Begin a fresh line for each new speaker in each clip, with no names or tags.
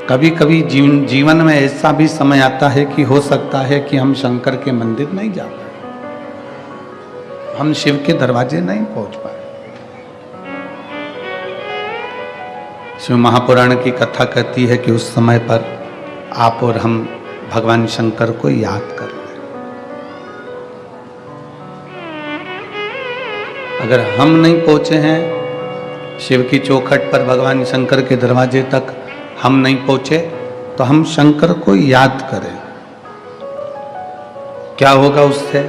कभी कभी जीवन में ऐसा भी समय आता है कि हो सकता है कि हम शंकर के मंदिर नहीं जा पाए, हम शिव के दरवाजे नहीं पहुंच पाए। शिव महापुराण की कथा कहती है कि उस समय पर आप और हम भगवान शंकर को याद कर लें। अगर हम नहीं पहुंचे हैं शिव की चौखट पर, भगवान शंकर के दरवाजे तक हम नहीं पहुंचे, तो हम शंकर को याद करें। क्या होगा उससे?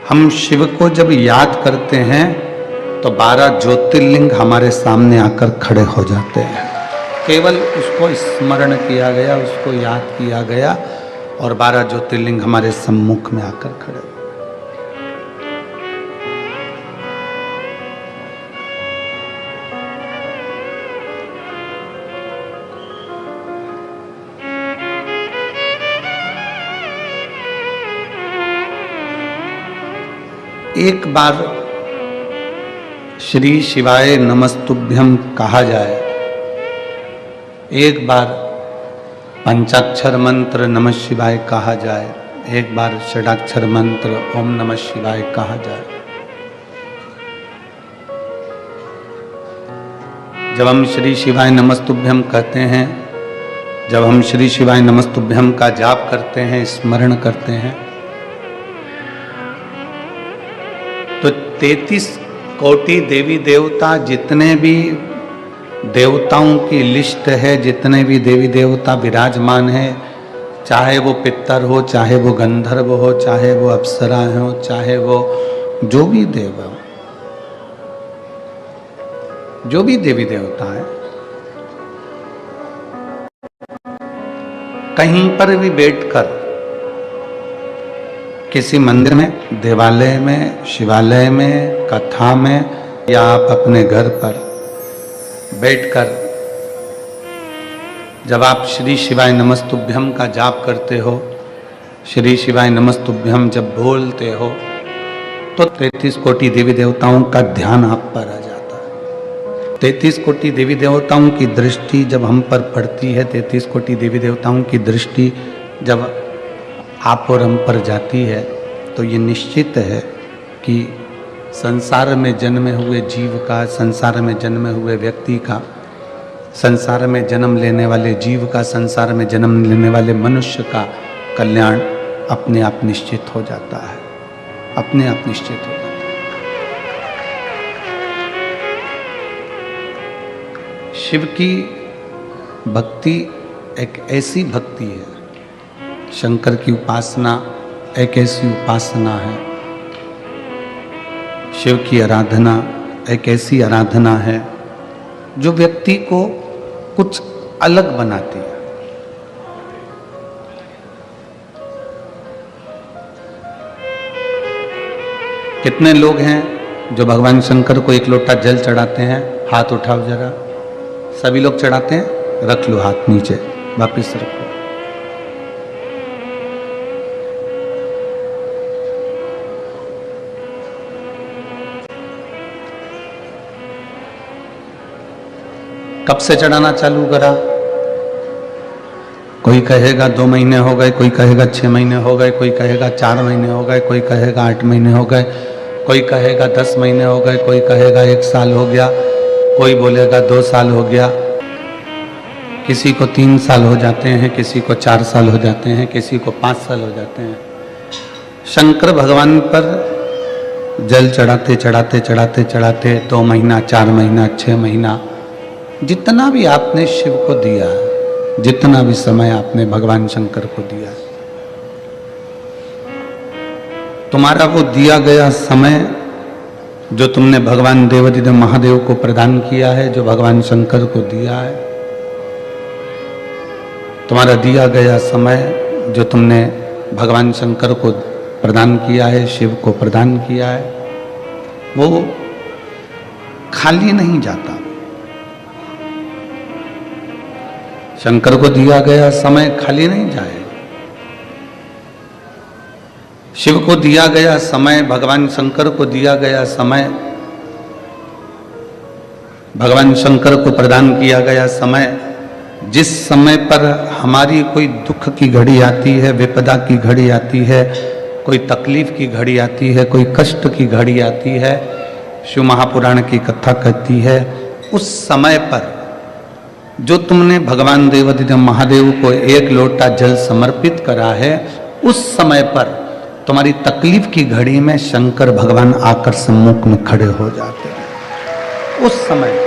हम शिव को जब याद करते हैं तो 12 ज्योतिर्लिंग हमारे सामने आकर खड़े हो जाते हैं। केवल उसको स्मरण किया गया, उसको याद किया गया और 12 ज्योतिर्लिंग हमारे सम्मुख में आकर खड़े हो। एक बार श्री शिवाय नमस्तुभ्यम कहा जाए, एक बार पंचाक्षर मंत्र नमः शिवाय कहा जाए, एक बार षडाक्षर मंत्र ओम नमः शिवाय कहा जाए। जब हम श्री शिवाय नमस्तुभ्यम कहते हैं, जब हम श्री शिवाय नमस्तुभ्यम का जाप करते हैं, स्मरण करते हैं, तो 33 कोटि देवी देवता, जितने भी देवताओं की लिस्ट है, जितने भी देवी देवता विराजमान है, चाहे वो पितर हो, चाहे वो गंधर्व हो, चाहे वो अप्सरा हो, चाहे वो जो भी देव हो, जो भी देवी देवता है, कहीं पर भी बैठकर, किसी मंदिर में, देवालय में, शिवालय में, कथा में, या आप अपने घर पर बैठकर जब आप श्री शिवाय नमस्तुभ्यम का जाप करते हो, श्री शिवाय नमस्तुभ्यम जब बोलते हो, तो 33 कोटि देवी देवताओं का ध्यान आप पर आ जाता है। 33 कोटि देवी देवताओं की दृष्टि जब हम पर पड़ती है, 33 कोटि देवी देवताओं की दृष्टि जब आप और हम पर जाती है, तो ये निश्चित है कि संसार में जन्मे हुए जीव का, संसार में जन्मे हुए व्यक्ति का, संसार में जन्म लेने वाले जीव का, संसार में जन्म लेने वाले मनुष्य का कल्याण अपने आप निश्चित हो जाता है, अपने आप निश्चित हो जाता है। शिव की भक्ति एक ऐसी भक्ति है, शंकर की उपासना एक ऐसी उपासना है, शिव की आराधना एक ऐसी आराधना है जो व्यक्ति को कुछ अलग बनाती है। कितने लोग हैं जो भगवान शंकर को एक लोटा जल चढ़ाते हैं? हाथ उठाओ जरा। सभी लोग चढ़ाते हैं? रख लो हाथ नीचे, वापिस रखो। कब से चढ़ाना चालू करा? कोई कहेगा 2 महीने हो गए, कोई कहेगा 6 महीने हो गए, कोई कहेगा 4 महीने हो गए, कोई कहेगा 8 महीने हो गए, कोई कहेगा 10 महीने हो गए, कोई कहेगा 1 साल हो गया, कोई बोलेगा 2 साल हो गया। किसी को 3 साल हो जाते हैं, किसी को 4 साल हो जाते हैं, किसी को 5 साल हो जाते हैं। शंकर भगवान पर जल चढ़ाते चढ़ाते चढ़ाते चढ़ाते 2 महीना, 4 महीना, 6 महीना, जितना भी आपने शिव को दिया, जितना भी समय आपने भगवान शंकर को दिया, तुम्हारा वो दिया गया समय जो तुमने भगवान देवाधिदेव महादेव को प्रदान किया है, जो भगवान शंकर को दिया है, तुम्हारा दिया गया समय जो तुमने भगवान शंकर को प्रदान किया है, शिव को प्रदान किया है, वो खाली नहीं जाता। शंकर को दिया गया समय खाली नहीं जाएगा। शिव को दिया गया समय, भगवान शंकर को दिया गया समय, भगवान शंकर को प्रदान किया गया समय जिस समय पर हमारी कोई दुख की घड़ी आती है, विपदा की घड़ी आती है, कोई तकलीफ की घड़ी आती है, कोई कष्ट की घड़ी आती है, शिव महापुराण की कथा कहती है, उस समय पर जो तुमने भगवान देवाधिदेव महादेव को एक लोटा जल समर्पित करा है, उस समय पर तुम्हारी तकलीफ की घड़ी में शंकर भगवान आकर सम्मुख में खड़े हो जाते हैं। उस समय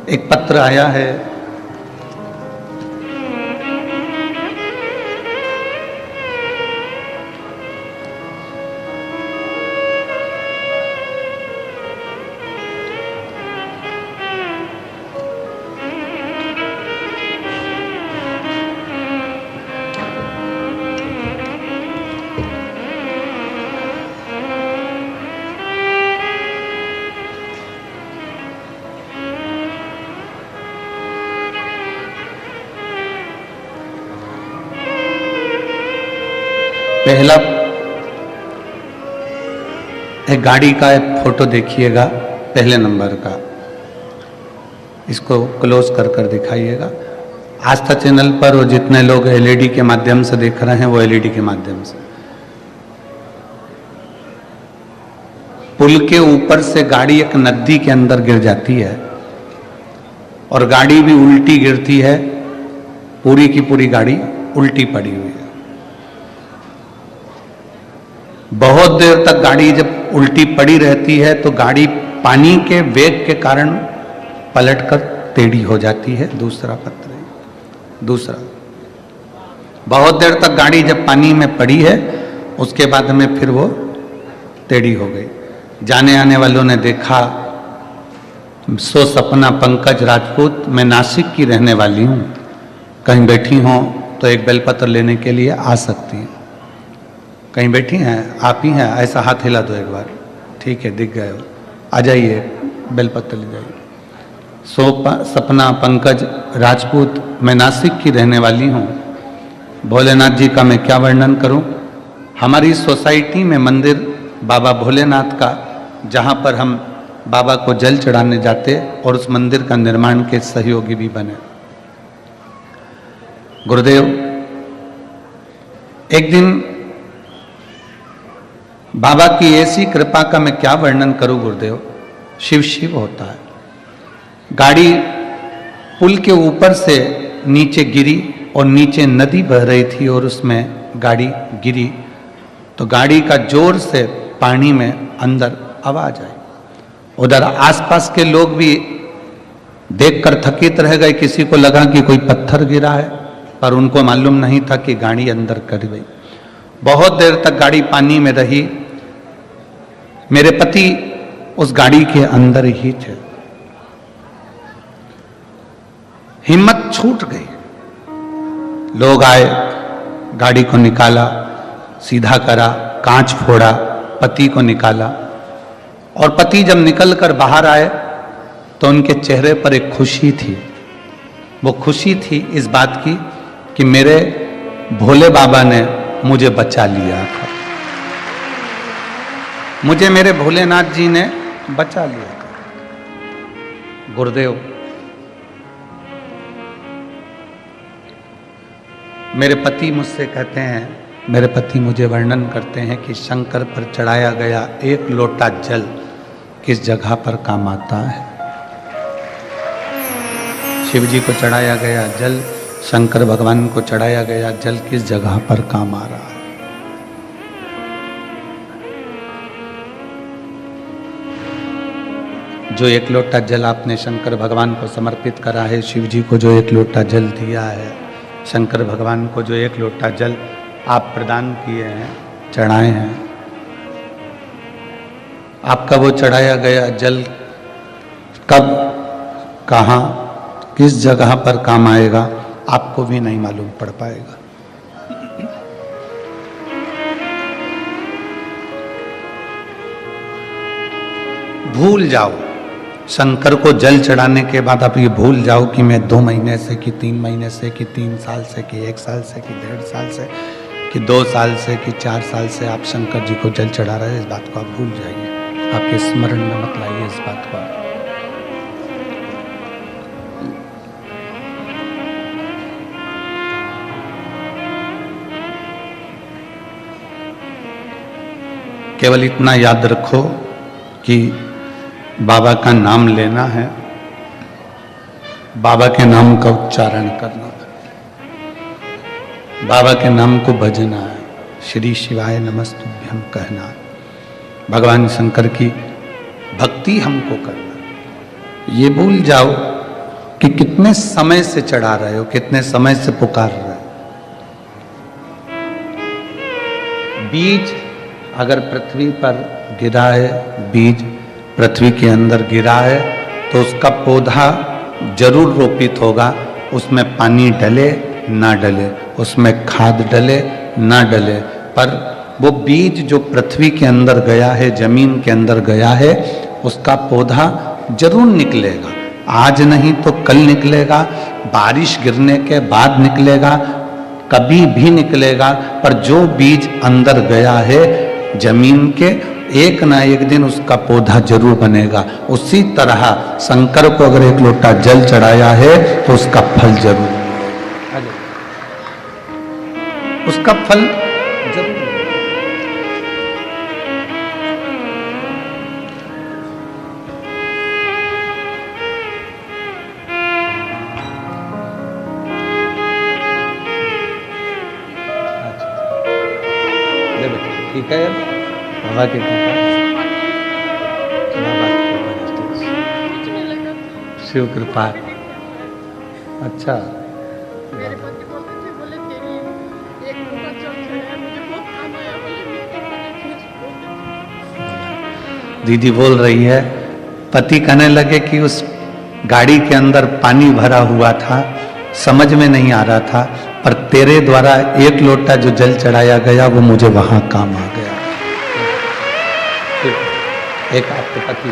एक पत्र आया है, पहला एक गाड़ी का एक फोटो देखिएगा, पहले नंबर का, इसको क्लोज कर कर दिखाइएगा। आस्था चैनल पर वो जितने लोग एलईडी के माध्यम से देख रहे हैं, वो एलईडी के माध्यम से, पुल के ऊपर से गाड़ी एक नदी के अंदर गिर जाती है और गाड़ी भी उल्टी गिरती है, पूरी की पूरी गाड़ी उल्टी पड़ी हुई है। बहुत देर तक गाड़ी जब उल्टी पड़ी रहती है तो गाड़ी पानी के वेग के कारण पलटकर टेढ़ी हो जाती है। दूसरा पत्र है, दूसरा, बहुत देर तक गाड़ी जब पानी में पड़ी है, उसके बाद में फिर वो टेढ़ी हो गई। जाने आने वालों ने देखा, सो सपना पंकज राजपूत, मैं नासिक की रहने वाली हूँ, कहीं बैठी हो तो एक बेलपत्र लेने के लिए आ सकती हैं। कहीं बैठी हैं, आप ही हैं, ऐसा हाथ हिला दो एक बार, ठीक है, दिख गए हो, आ जाइए, बेलपत्र ले जाइए। सपना पंकज राजपूत, मैं नासिक की रहने वाली हूँ। भोलेनाथ जी का मैं क्या वर्णन करूँ। हमारी सोसाइटी में मंदिर बाबा भोलेनाथ का, जहाँ पर हम बाबा को जल चढ़ाने जाते और उस मंदिर का निर्माण के सहयोगी भी बने। गुरुदेव, एक दिन बाबा की ऐसी कृपा का मैं क्या वर्णन करूं गुरुदेव, शिव शिव होता है। गाड़ी पुल के ऊपर से नीचे गिरी और नीचे नदी बह रही थी और उसमें गाड़ी गिरी तो गाड़ी का जोर से पानी में अंदर आवाज आई। उधर आसपास के लोग भी देखकर थकित रह गए, किसी को लगा कि कोई पत्थर गिरा है, पर उनको मालूम नहीं था कि गाड़ी अंदर कर गई। बहुत देर तक गाड़ी पानी में रही। मेरे पति उस गाड़ी के अंदर ही थे। हिम्मत छूट गई। लोग आए, गाड़ी को निकाला, सीधा करा, कांच फोड़ा, पति को निकाला और पति जब निकलकर बाहर आए तो उनके चेहरे पर एक खुशी थी। वो खुशी थी इस बात की कि मेरे भोले बाबा ने मुझे बचा लिया था, मुझे मेरे भोलेनाथ जी ने बचा लिया था। गुरुदेव, मेरे पति मुझसे कहते हैं, मेरे पति मुझे वर्णन करते हैं कि शंकर पर चढ़ाया गया एक लोटा जल किस जगह पर काम आता है। शिव जी को चढ़ाया गया जल, शंकर भगवान को चढ़ाया गया जल किस जगह पर काम आ रहा है। जो एक लोटा जल आपने शंकर भगवान को समर्पित करा है, शिव जी को जो एक लोटा जल दिया है, शंकर भगवान को जो एक लोटा जल आप प्रदान किए हैं, चढ़ाए हैं, आपका वो चढ़ाया गया जल कब, कहाँ, किस जगह पर काम आएगा, आपको भी नहीं मालूम पड़ पाएगा। भूल जाओ, शंकर को जल चढ़ाने के बाद आप ये भूल जाओ कि मैं 2 महीने से, कि 3 महीने से, कि 3 साल से, कि 1 साल से, कि 1.5 साल से, कि 2 साल से कि 4 साल से आप शंकर जी को जल चढ़ा रहे हैं, इस बात को आप भूल जाइए, आपके स्मरण में मत लाइए इस बात को। केवल इतना याद रखो कि बाबा का नाम लेना है, बाबा के नाम का उच्चारण करना है, बाबा के नाम को भजना है, श्री शिवाय नमस्तुभ्यं कहना है, भगवान शंकर की भक्ति हमको करना है। ये भूल जाओ कि कितने समय से चढ़ा रहे हो, कितने समय से पुकार रहे हो। बीज अगर पृथ्वी पर गिरा है, बीज पृथ्वी के अंदर गिरा है, तो उसका पौधा जरूर रोपित होगा। उसमें पानी डले ना डले, उसमें खाद डले ना डले, पर वो बीज जो पृथ्वी के अंदर गया है, जमीन के अंदर गया है, उसका पौधा जरूर निकलेगा। आज नहीं तो कल निकलेगा, बारिश गिरने के बाद निकलेगा, कभी भी निकलेगा। पर जो बीज अंदर गया है जमीन के, एक ना एक दिन उसका पौधा जरूर बनेगा। उसी तरह शंकर को अगर एक लोटा जल चढ़ाया है तो उसका फल जरूर मिलेगा, उसका फल जरूर मिलेगा। ठीक है बाबा के शिव कृपा। अच्छा,
मेरे पति बोलते थे, बोले तेरी एक लोटा जल चढ़ाया, मुझे बहुत काम आया, बोले
दीदी बोल रही है, पति कहने लगे कि उस गाड़ी के अंदर पानी भरा हुआ था, समझ में नहीं आ रहा था, पर तेरे द्वारा एक लोटा जो जल चढ़ाया गया वो मुझे वहां काम आ गया। एक आपके पति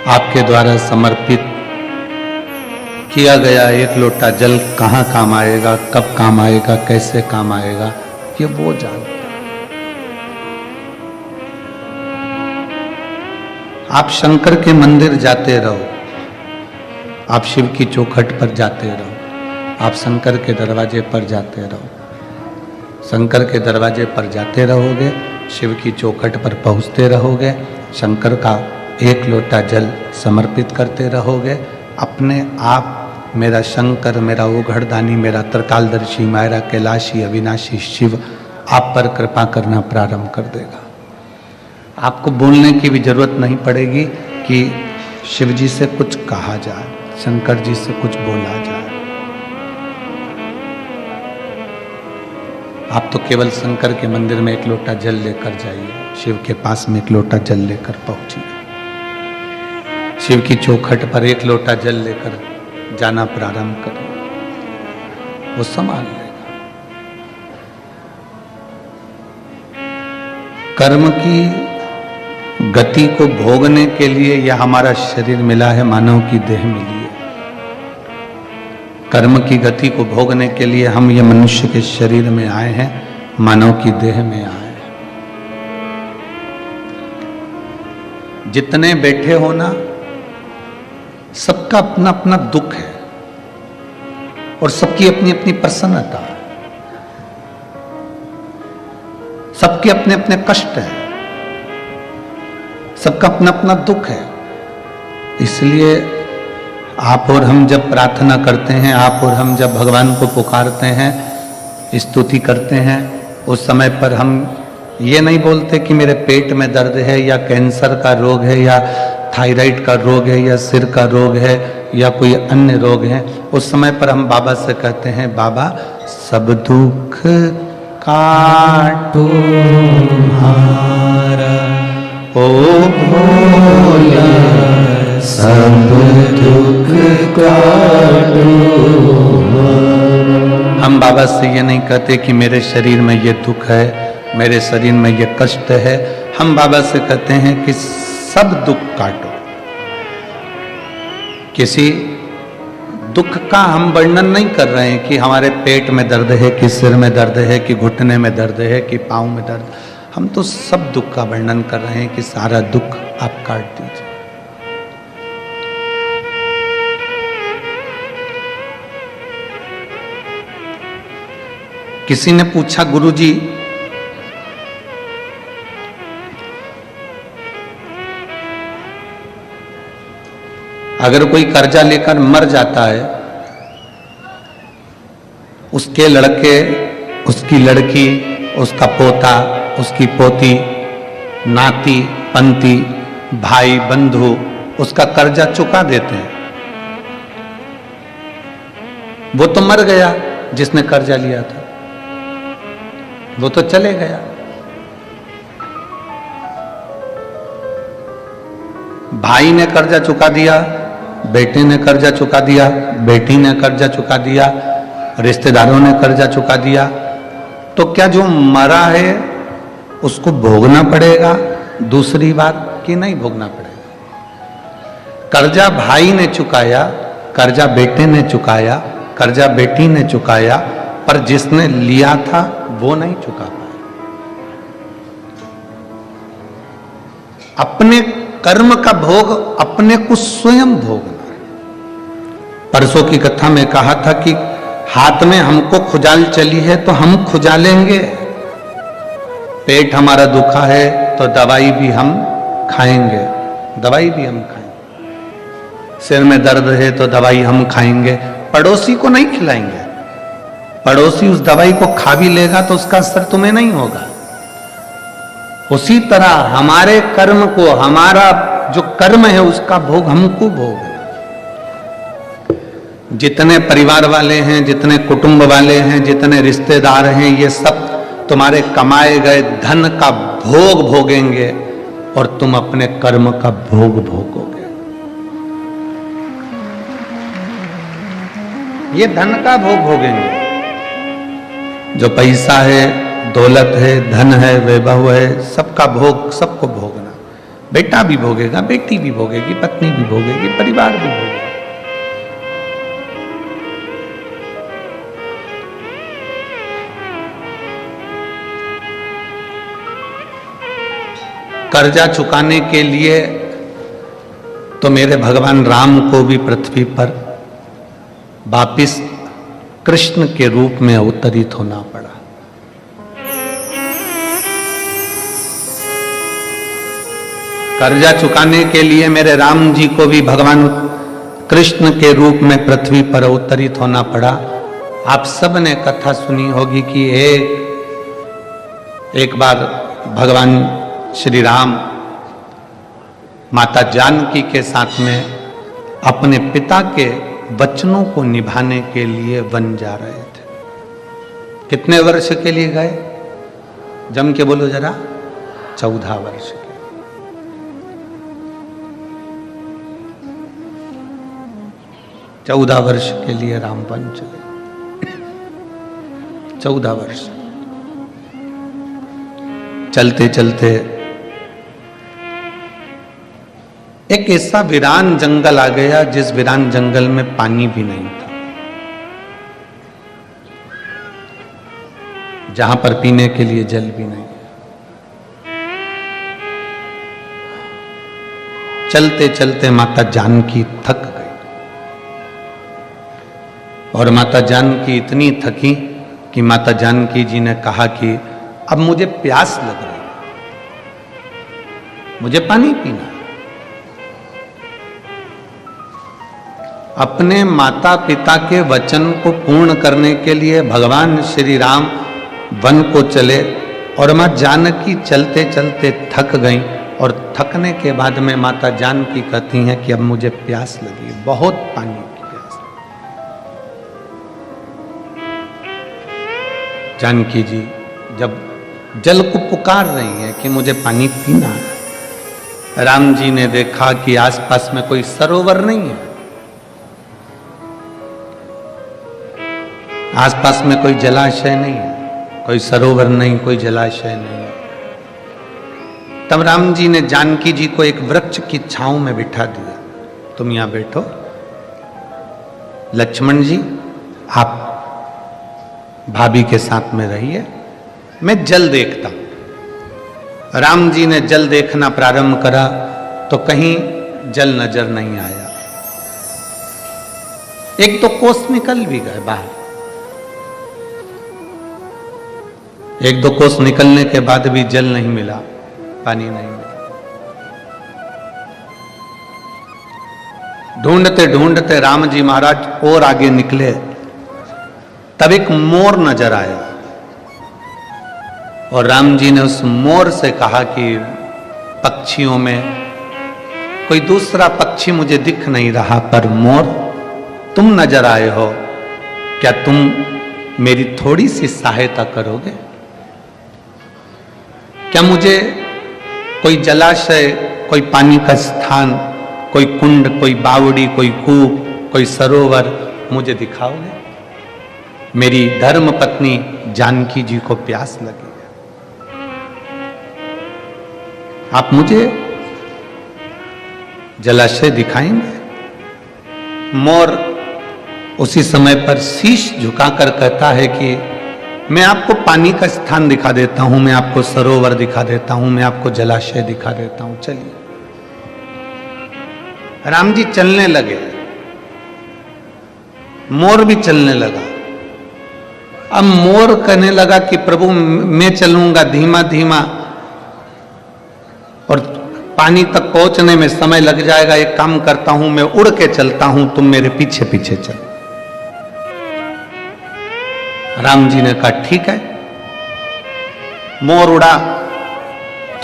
आपके द्वारा समर्पित किया गया एक लोटा जल कहाँ काम आएगा, कब काम आएगा, कैसे काम आएगा, ये वो जानते हैं। आप शंकर के मंदिर जाते रहो, आप शिव की चौखट पर जाते रहो, आप शंकर के दरवाजे पर जाते रहो, शंकर के दरवाजे पर जाते रहोगे, शिव की चौखट पर पहुंचते रहोगे, शंकर का एक लोटा जल समर्पित करते रहोगे, अपने आप मेरा शंकर, मेरा ओघड़दानी, मेरा त्रिकालदर्शी, मेरा कैलाशी अविनाशी शिव आप पर कृपा करना प्रारंभ कर देगा। आपको बोलने की भी जरूरत नहीं पड़ेगी कि शिव जी से कुछ कहा जाए, शंकर जी से कुछ बोला जाए। आप तो केवल शंकर के मंदिर में एक लोटा जल लेकर जाइए, शिव के पास में एक लोटा जल लेकर पहुंचिए, शिव की चौखट पर एक लोटा जल लेकर जाना प्रारंभ करें, वो संभाल लेगा। कर्म की गति को भोगने के लिए यह हमारा शरीर मिला है, मानव की देह मिली है। कर्म की गति को भोगने के लिए हम ये मनुष्य के शरीर में आए हैं, मानव की देह में आए हैं। जितने बैठे हो ना, सबका अपना अपना दुख है और सबकी अपनी अपनी प्रसन्नता है, सबके अपने अपने कष्ट है, सबका अपना अपना दुख है। इसलिए आप और हम जब प्रार्थना करते हैं, आप और हम जब भगवान को पुकारते हैं, स्तुति करते हैं, उस समय पर हम ये नहीं बोलते कि मेरे पेट में दर्द है या कैंसर का रोग है या थायराइड का रोग है या सिर का रोग है या कोई अन्य रोग है। उस समय पर हम बाबा से कहते हैं, बाबा सब दुख काटो हमारा, ओ भोला सब दुख काटो। हम बाबा से ये नहीं कहते कि मेरे शरीर में ये दुख है, मेरे शरीर में ये कष्ट है। हम बाबा से कहते हैं कि सब दुख काटो, किसी दुख का हम वर्णन नहीं कर रहे हैं कि हमारे पेट में दर्द है, कि सिर में दर्द है, कि घुटने में दर्द है, कि पाँव में दर्द। हम तो सब दुख का वर्णन कर रहे हैं कि सारा दुख आप काट दीजिए। किसी ने पूछा, गुरुजी अगर कोई कर्जा लेकर मर जाता है, उसके लड़के, उसकी लड़की, उसका पोता, उसकी पोती, नाती पंती, भाई बंधु उसका कर्जा चुका देते हैं। वो तो मर गया जिसने कर्जा लिया था, वो तो चले गया। भाई ने कर्जा चुका दिया, बेटे ने कर्जा चुका दिया, बेटी ने कर्जा चुका दिया, रिश्तेदारों ने कर्जा चुका दिया, तो क्या जो मरा है उसको भोगना पड़ेगा दूसरी बार कि नहीं भोगना पड़ेगा? कर्जा भाई ने चुकाया, कर्जा बेटे ने चुकाया, कर्जा बेटी ने चुकाया, पर जिसने लिया था वो नहीं चुका पाया। अपने कर्म का भोग अपने को स्वयं भोगना। परसों की कथा में कहा था कि हाथ में हमको खुजाल चली है तो हम खुजालेंगे। पेट हमारा दुखा है तो दवाई भी हम खाएंगे, दवाई भी हम खाएंगे। सिर में दर्द है तो दवाई हम खाएंगे, पड़ोसी को नहीं खिलाएंगे। पड़ोसी उस दवाई को खा भी लेगा तो उसका असर तुम्हें नहीं होगा। उसी तरह हमारे कर्म को, हमारा जो कर्म है उसका भोग हमको भोगना। जितने परिवार वाले हैं, जितने कुटुंब वाले हैं, जितने रिश्तेदार हैं, ये सब तुम्हारे कमाए गए धन का भोग भोगेंगे और तुम अपने कर्म का भोग भोगोगे। ये धन का भोग भोगेंगे। जो पैसा है, दौलत है, धन है, वैभव है, सबका भोग सबको भोगना। बेटा भी भोगेगा, बेटी भी भोगेगी, पत्नी भी भोगेगी, परिवार भी भोगेगा। कर्जा चुकाने के लिए तो मेरे भगवान राम को भी पृथ्वी पर वापिस कृष्ण के रूप में अवतरित होना पड़ा। कर्जा चुकाने के लिए मेरे राम जी को भी भगवान कृष्ण के रूप में पृथ्वी पर अवतरित होना पड़ा। आप सब ने कथा सुनी होगी कि एक बार भगवान श्री राम माता जानकी के साथ में अपने पिता के वचनों को निभाने के लिए वन जा रहे थे। कितने वर्ष के लिए गए? जम के बोलो जरा। 14 वर्ष के। चौदह वर्ष के लिए राम वन चले। 14 वर्ष चलते चलते एक ऐसा वीरान जंगल आ गया जिस वीरान जंगल में पानी भी नहीं था, जहां पर पीने के लिए जल भी नहीं। चलते चलते माता जानकी थक गई और माता जानकी इतनी थकी कि माता जानकी जी ने कहा कि अब मुझे प्यास लग रही है, मुझे पानी पीना है। अपने माता पिता के वचन को पूर्ण करने के लिए भगवान श्री राम वन को चले और मां जानकी चलते चलते थक गईं और थकने के बाद में माता जानकी कहती हैं कि अब मुझे प्यास लगी, बहुत पानी की प्यास। जानकी जी जब जल को पुकार रही हैं कि मुझे पानी पीना है, राम जी ने देखा कि आसपास में कोई सरोवर नहीं है, आसपास में कोई जलाशय नहीं है, कोई सरोवर नहीं, कोई जलाशय नहीं। तब राम जी ने जानकी जी को एक वृक्ष की छांव में बिठा दिया, तुम यहां बैठो, लक्ष्मण जी आप भाभी के साथ में रहिए, मैं जल देखता हूं। राम जी ने जल देखना प्रारंभ करा तो कहीं जल नजर नहीं आया। एक तो कोस निकल भी गए बाहर, एक दो कोस निकलने के बाद भी जल नहीं मिला, पानी नहीं मिला। ढूंढते ढूंढते राम जी महाराज और आगे निकले, तब एक मोर नजर आया और राम जी ने उस मोर से कहा कि पक्षियों में कोई दूसरा पक्षी मुझे दिख नहीं रहा, पर मोर तुम नजर आए हो, क्या तुम मेरी थोड़ी सी सहायता करोगे? क्या मुझे कोई जलाशय, कोई पानी का स्थान, कोई कुंड, कोई बावड़ी, कोई कूप, कोई सरोवर मुझे दिखाओगे? मेरी धर्म पत्नी जानकी जी को प्यास लगी है, आप मुझे जलाशय दिखाएंगे? मोर उसी समय पर शीश झुकाकर कहता है कि मैं आपको पानी का स्थान दिखा देता हूं, मैं आपको सरोवर दिखा देता हूं, मैं आपको जलाशय दिखा देता हूं, चलिए। राम जी चलने लगे, मोर भी चलने लगा। अब मोर कहने लगा कि प्रभु मैं चलूंगा धीमा धीमा और पानी तक पहुंचने में समय लग जाएगा, एक काम करता हूं मैं उड़ के चलता हूं, तुम मेरे पीछे पीछे चल। राम जी ने कहा ठीक है। मोर उड़ा,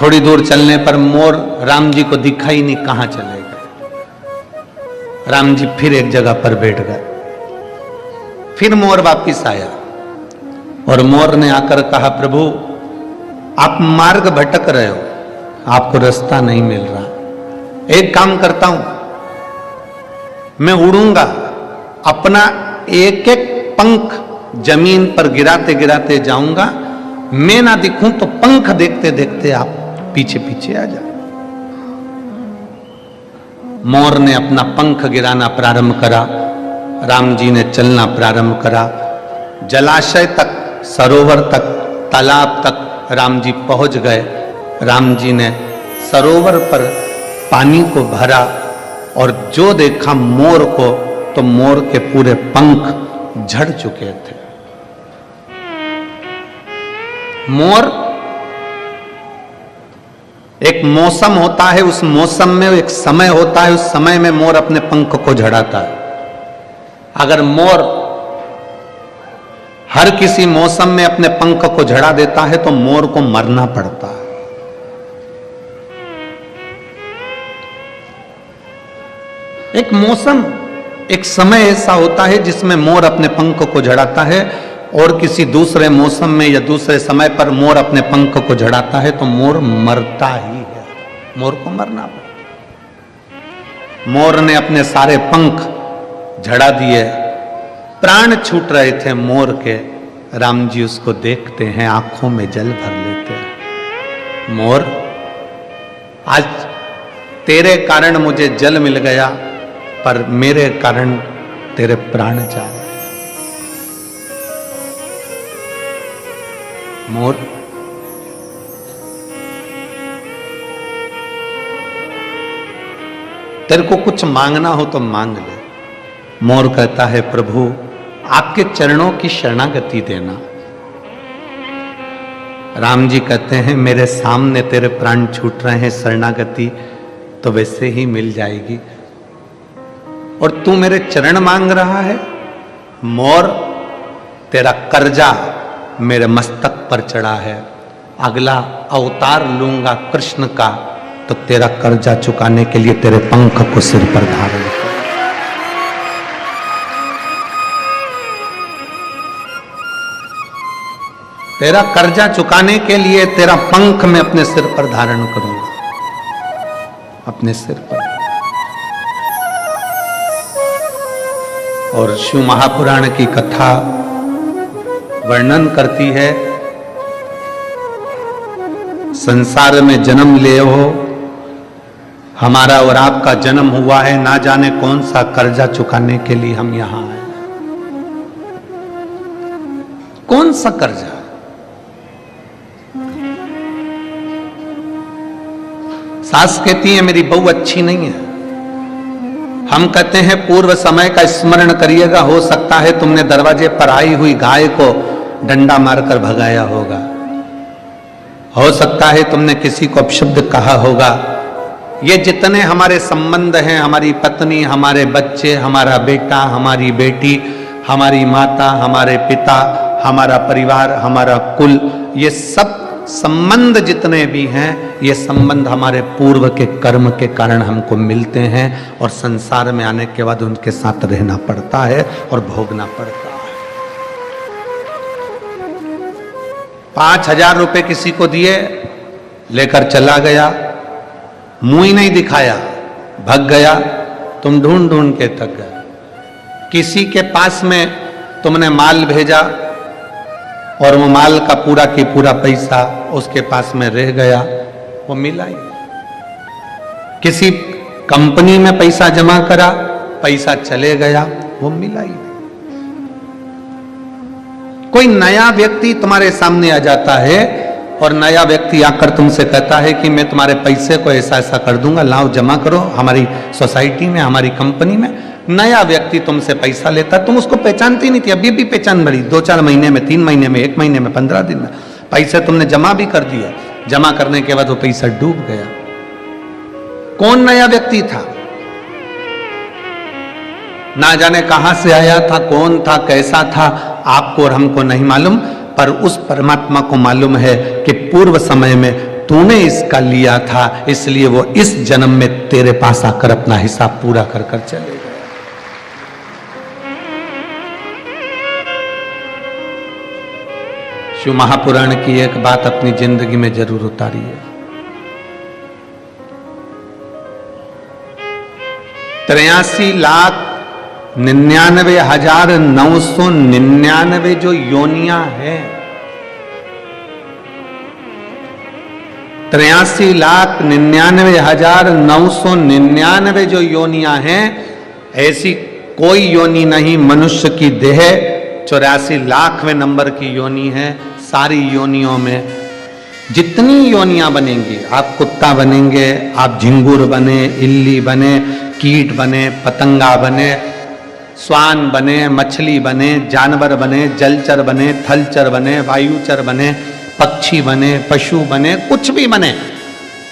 थोड़ी दूर चलने पर मोर राम जी को दिखा ही नहीं, कहां चले गए। राम जी फिर एक जगह पर बैठ गए, फिर मोर वापिस आया और मोर ने आकर कहा प्रभु आप मार्ग भटक रहे हो, आपको रास्ता नहीं मिल रहा, एक काम करता हूं मैं उड़ूंगा, अपना एक एक पंख जमीन पर गिराते गिराते जाऊंगा, मैं ना दिखूं तो पंख देखते देखते आप पीछे पीछे आ जाओ। मोर ने अपना पंख गिराना प्रारंभ करा, राम जी ने चलना प्रारंभ करा, जलाशय तक, सरोवर तक, तालाब तक राम जी पहुंच गए। राम जी ने सरोवर पर पानी को भरा और जो देखा मोर को, तो मोर के पूरे पंख झड़ चुके थे। मोर एक मौसम होता है, उस मौसम में एक समय होता है, उस समय में मोर अपने पंख को झड़ाता है। अगर मोर हर किसी मौसम में अपने पंख को झड़ा देता है तो मोर को मरना पड़ता है। एक मौसम, एक समय ऐसा होता है जिसमें मोर अपने पंख को झड़ाता है, और किसी दूसरे मौसम में या दूसरे समय पर मोर अपने पंख को झड़ाता है तो मोर मरता ही है, मोर को मरना पड़ता। मोर ने अपने सारे पंख झड़ा दिए, प्राण छूट रहे थे मोर के। राम जी उसको देखते हैं, आंखों में जल भर लेते हैं। मोर आज तेरे कारण मुझे जल मिल गया, पर मेरे कारण तेरे प्राण जा रहे। मोर तेरे को कुछ मांगना हो तो मांग ले। मोर कहता है प्रभु आपके चरणों की शरणागति देना। राम जी कहते हैं मेरे सामने तेरे प्राण छूट रहे हैं, शरणागति तो वैसे ही मिल जाएगी, और तू मेरे चरण मांग रहा है। मोर तेरा कर्जा मेरे मस्तक पर चढ़ा है, अगला अवतार लूंगा कृष्ण का, तो तेरा कर्जा चुकाने के लिए तेरे पंख को सिर पर धारण कर। तेरा कर्जा चुकाने के लिए तेरा पंख मैं अपने सिर पर धारण करूंगा, अपने सिर पर। और शिव महापुराण की कथा वर्णन करती है, संसार में जन्म ले हो, हमारा और आपका जन्म हुआ है, ना जाने कौन सा कर्जा चुकाने के लिए हम यहां आए। कौन सा कर्जा? सास कहती है मेरी बहू अच्छी नहीं है। हम कहते हैं पूर्व समय का स्मरण करिएगा, हो सकता है तुमने दरवाजे पर आई हुई गाय को डंडा मारकर भगाया होगा, हो सकता है तुमने किसी को अपशब्द कहा होगा। ये जितने हमारे संबंध हैं, हमारी पत्नी, हमारे बच्चे, हमारा बेटा, हमारी बेटी, हमारी माता, हमारे पिता, हमारा परिवार, हमारा कुल, ये सब संबंध जितने भी हैं, ये संबंध हमारे पूर्व के कर्म के कारण हमको मिलते हैं और संसार में आने के बाद उनके साथ रहना पड़ता है और भोगना पड़ता है। 5,000 रुपए किसी को दिए, लेकर चला गया, मुंह ही नहीं दिखाया, भग गया, तुम ढूंढ ढूंढ के थक गए। किसी के पास में तुमने माल भेजा और वो माल का पूरा की पूरा पैसा उसके पास में रह गया, वो मिला ही। किसी कंपनी में पैसा जमा करा, पैसा चले गया, वो मिला ही। कोई नया व्यक्ति तुम्हारे सामने आ जाता है और नया व्यक्ति आकर तुमसे कहता है कि मैं तुम्हारे पैसे को ऐसा ऐसा कर दूंगा, लाओ जमा करो हमारी सोसाइटी में, हमारी कंपनी में। नया व्यक्ति तुमसे पैसा लेता, तुम उसको पहचानती नहीं थी, अभी भी पहचान बड़ी। 2-4 महीने में, 3 महीने में, 1 महीने में, 15 दिन में पैसे तुमने जमा भी कर दिया। जमा करने के बाद वो पैसा डूब गया। कौन नया व्यक्ति था? ना जाने कहां से आया था, कौन था, कैसा था, आपको और हमको नहीं मालूम, पर उस परमात्मा को मालूम है कि पूर्व समय में तूने इसका लिया था, इसलिए वो इस जन्म में तेरे पास आकर अपना हिसाब पूरा कर कर चले गए। शिव महापुराण की एक बात अपनी जिंदगी में जरूर उतारिए। 83,99,999 जो योनियां हैं, 83,99,999 जो योनियां हैं, ऐसी कोई योनि नहीं मनुष्य की देह 84,00,000वें नंबर की योनि है। सारी योनियों में जितनी योनियां बनेंगी, आप कुत्ता बनेंगे, आप झिंगुर बने, इल्ली बने, कीट बने, पतंगा बने, स्वान बने, मछली बने, जानवर बने, जलचर बने, थलचर बने, वायुचर बने, पक्षी बने, पशु बने, कुछ भी बने,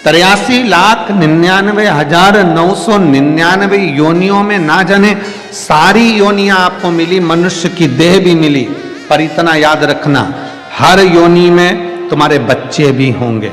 83,99,999 योनियों में ना जाने सारी योनियां आपको मिली, मनुष्य की देह भी मिली। पर इतना याद रखना, हर योनि में तुम्हारे बच्चे भी होंगे,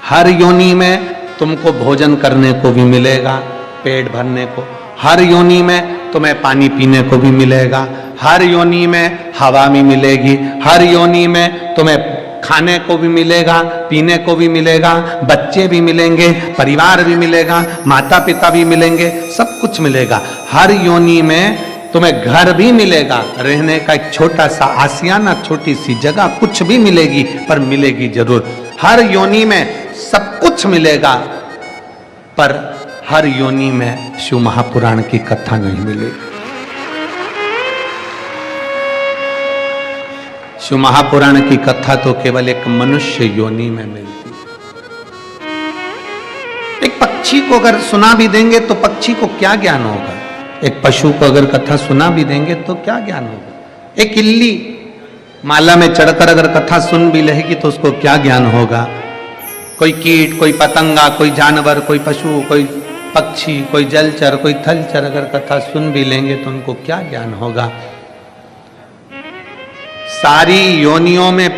हर योनि में तुमको भोजन करने को भी मिलेगा, पेट भरने को, हर योनि में तुम्हें पानी पीने को भी मिलेगा, हर योनि में हवा भी मिलेगी, हर योनि में तुम्हें खाने को भी मिलेगा, पीने को भी मिलेगा, बच्चे भी मिलेंगे, परिवार भी मिलेगा, माता पिता भी मिलेंगे, सब कुछ मिलेगा। हर योनि में तुम्हें घर भी मिलेगा, रहने का एक छोटा सा आसियाना, छोटी सी जगह, कुछ भी मिलेगी, पर मिलेगी जरूर। हर योनि में सब कुछ मिलेगा, पर हर योनि में शिव महापुराण की कथा नहीं मिलेगी। शिव महापुराण की कथा तो केवल एक मनुष्य योनि में मिलती है। एक पक्षी को अगर सुना भी देंगे तो पक्षी को क्या ज्ञान होगा? एक पशु को अगर कथा सुना भी देंगे तो क्या ज्ञान होगा? एक इल्ली माला में चढ़कर अगर कथा सुन भी लेगी तो उसको क्या ज्ञान होगा? कोई कीट, कोई पतंगा, कोई जानवर, कोई पशु, कोई पक्षी, कोई जलचर, कोई थलचर अगर कथा सुन भी लेंगे तो उनको क्या ज्ञान होगा? सारी योनियों में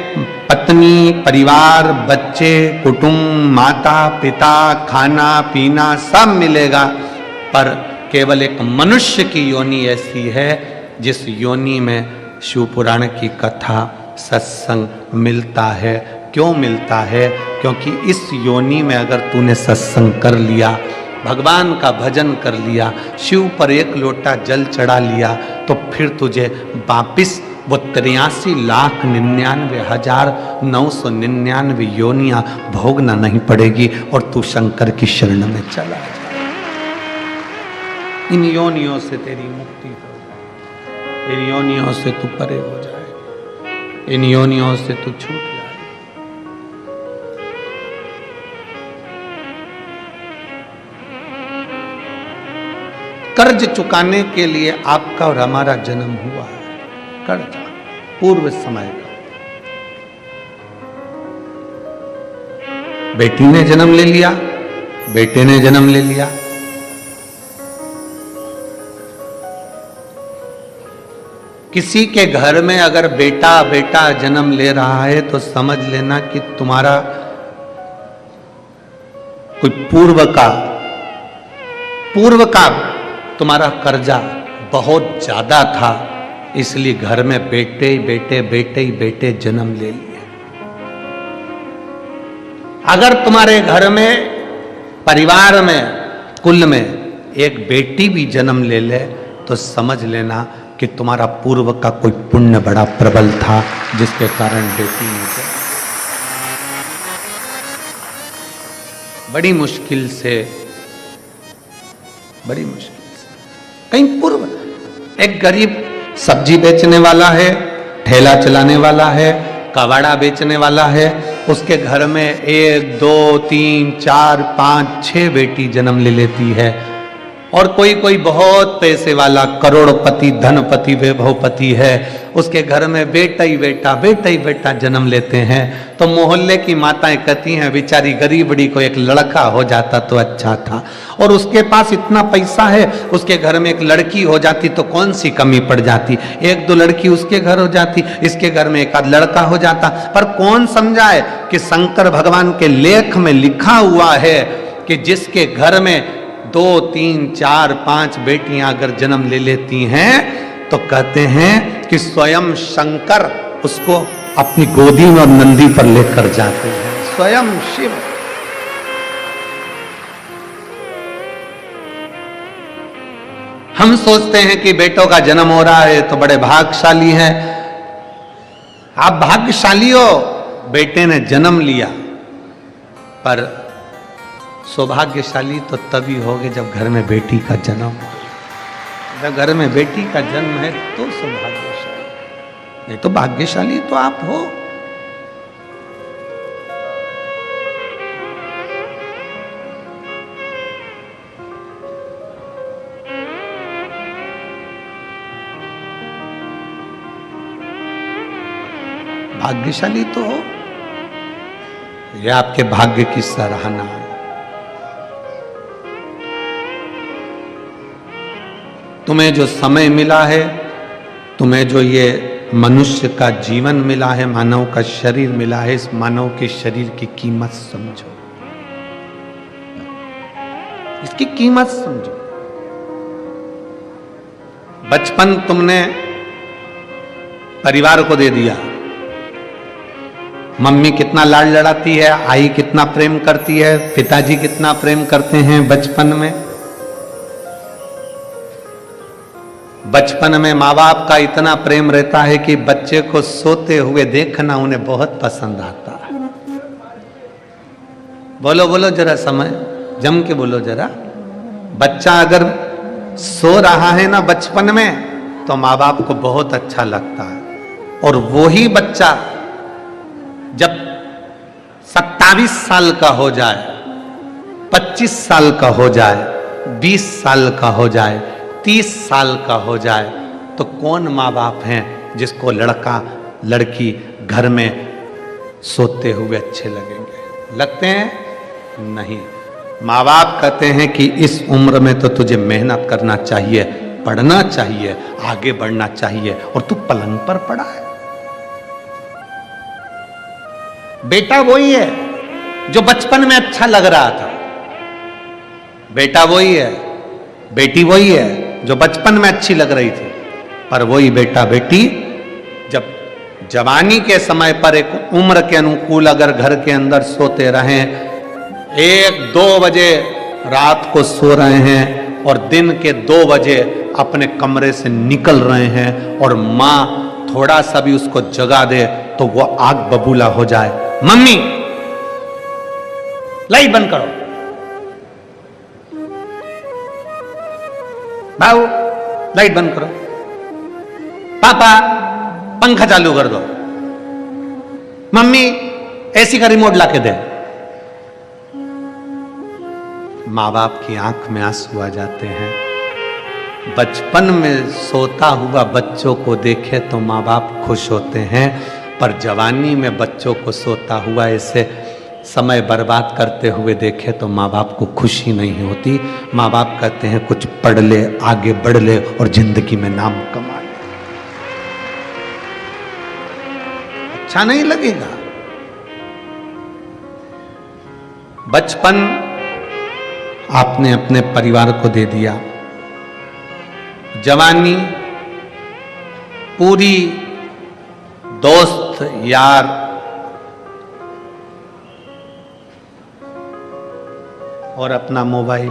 पत्नी, परिवार, बच्चे, कुटुंब, माता पिता, खाना पीना सब मिलेगा, पर केवल एक मनुष्य की योनि ऐसी है जिस योनि में शिव पुराण की कथा, सत्संग मिलता है। क्यों मिलता है? क्योंकि इस योनि में अगर तूने सत्संग कर लिया, भगवान का भजन कर लिया, शिव पर एक लोटा जल चढ़ा लिया, तो फिर तुझे वापिस वो 83,99,999 योनियां भोगना नहीं पड़ेगी और तू शंकर की शरण में चला जा। इन योनियों से तेरी मुक्ति हो जाए, इन योनियों से तू परे हो जाए, इन योनियों से तू छूट जाए। कर्ज चुकाने के लिए आपका और हमारा जन्म हुआ है, कर्ज पूर्व समय का। बेटी ने जन्म ले लिया, बेटे ने जन्म ले लिया, किसी के घर में अगर बेटा बेटा जन्म ले रहा है तो समझ लेना कि तुम्हारा कोई पूर्व का तुम्हारा कर्जा बहुत ज्यादा था, इसलिए घर में बेटे ही बेटे जन्म ले लिए। अगर तुम्हारे घर में परिवार में कुल में एक बेटी भी जन्म ले ले तो समझ लेना कि तुम्हारा पूर्व का कोई पुण्य बड़ा प्रबल था जिसके कारण बेटी ने जन्म। बड़ी मुश्किल से कहीं पूर्व एक गरीब सब्जी बेचने वाला है, ठेला चलाने वाला है, कबाड़ा बेचने वाला है, उसके घर में 1 2 3 4 5 6 बेटी जन्म ले लेती है। और कोई बहुत पैसे वाला करोड़पति धनपति वैभवपति है, उसके घर में बेटा ही बेटा जन्म लेते हैं। तो मोहल्ले की माताएं कहती हैं बेचारी गरीबड़ी को एक लड़का हो जाता तो अच्छा था, और उसके पास इतना पैसा है, उसके घर में एक लड़की हो जाती तो कौन सी कमी पड़ जाती, 1 2 लड़की उसके घर हो जाती, इसके घर में एक आध लड़का हो जाता। पर कौन समझाए कि शंकर भगवान के लेख में लिखा हुआ है कि जिसके घर में 2 3 4 5 बेटियां अगर जन्म ले लेती हैं तो कहते हैं कि स्वयं शंकर उसको अपनी गोदी में और नंदी पर लेकर जाते हैं, स्वयं शिव। हम सोचते हैं कि बेटों का जन्म हो रहा है तो बड़े भाग्यशाली हैं। आप भाग्यशाली हो, बेटे ने जन्म लिया, पर सौभाग्यशाली तो तभी होगे जब घर में बेटी का जन्म हो। जब घर में बेटी का जन्म है तो सौभाग्यशाली, नहीं तो भाग्यशाली तो आप हो। भाग्यशाली तो हो, यह आपके भाग्य की सराहना है। तुम्हें जो समय मिला है, तुम्हें जो ये मनुष्य का जीवन मिला है, मानव का शरीर मिला है, इस मानव के शरीर की कीमत समझो, इसकी कीमत समझो। बचपन तुमने परिवार को दे दिया, मम्मी कितना लाड लड़ाती है, आई कितना प्रेम करती है, पिताजी कितना प्रेम करते हैं बचपन में। बचपन में माँ बाप का इतना प्रेम रहता है कि बच्चे को सोते हुए देखना उन्हें बहुत पसंद आता है। बोलो जरा, समय जम के बोलो जरा। बच्चा अगर सो रहा है ना बचपन में तो माँ बाप को बहुत अच्छा लगता है, और वही बच्चा जब 27 साल का हो जाए, 25 साल का हो जाए, 20 साल का हो जाए, 30 साल का हो जाए, तो कौन माँ बाप हैं जिसको लड़का लड़की घर में सोते हुए अच्छे लगेंगे? लगते हैं? नहीं। माँ बाप कहते हैं कि इस उम्र में तो तुझे मेहनत करना चाहिए, पढ़ना चाहिए, आगे बढ़ना चाहिए, और तू पलंग पर पड़ा है। बेटा वही है जो बचपन में अच्छा लग रहा था, बेटा वही है, बेटी वही है जो बचपन में अच्छी लग रही थी, पर वही बेटा बेटी जब जवानी के समय पर एक उम्र के अनुकूल अगर घर के अंदर सोते रहें, 1-2 बजे रात को सो रहे हैं और दिन के 2 बजे अपने कमरे से निकल रहे हैं, और माँ थोड़ा सा भी उसको जगा दे तो वो आग बबूला हो जाए। मम्मी लाइट बंद करो, बाबू लाइट बंद करो, पापा पंखा चालू कर दो, मम्मी एसी का रिमोट लाके दे। माँ बाप की आंख में आंसू आ जाते हैं। बचपन में सोता हुआ बच्चों को देखे तो माँ बाप खुश होते हैं, पर जवानी में बच्चों को सोता हुआ ऐसे समय बर्बाद करते हुए देखे तो माँ बाप को खुशी नहीं होती। माँ बाप कहते हैं कुछ पढ़ ले, आगे बढ़ ले और जिंदगी में नाम कमा ले। अच्छा नहीं लगेगा? बचपन आपने अपने परिवार को दे दिया, जवानी पूरी दोस्त यार और अपना मोबाइल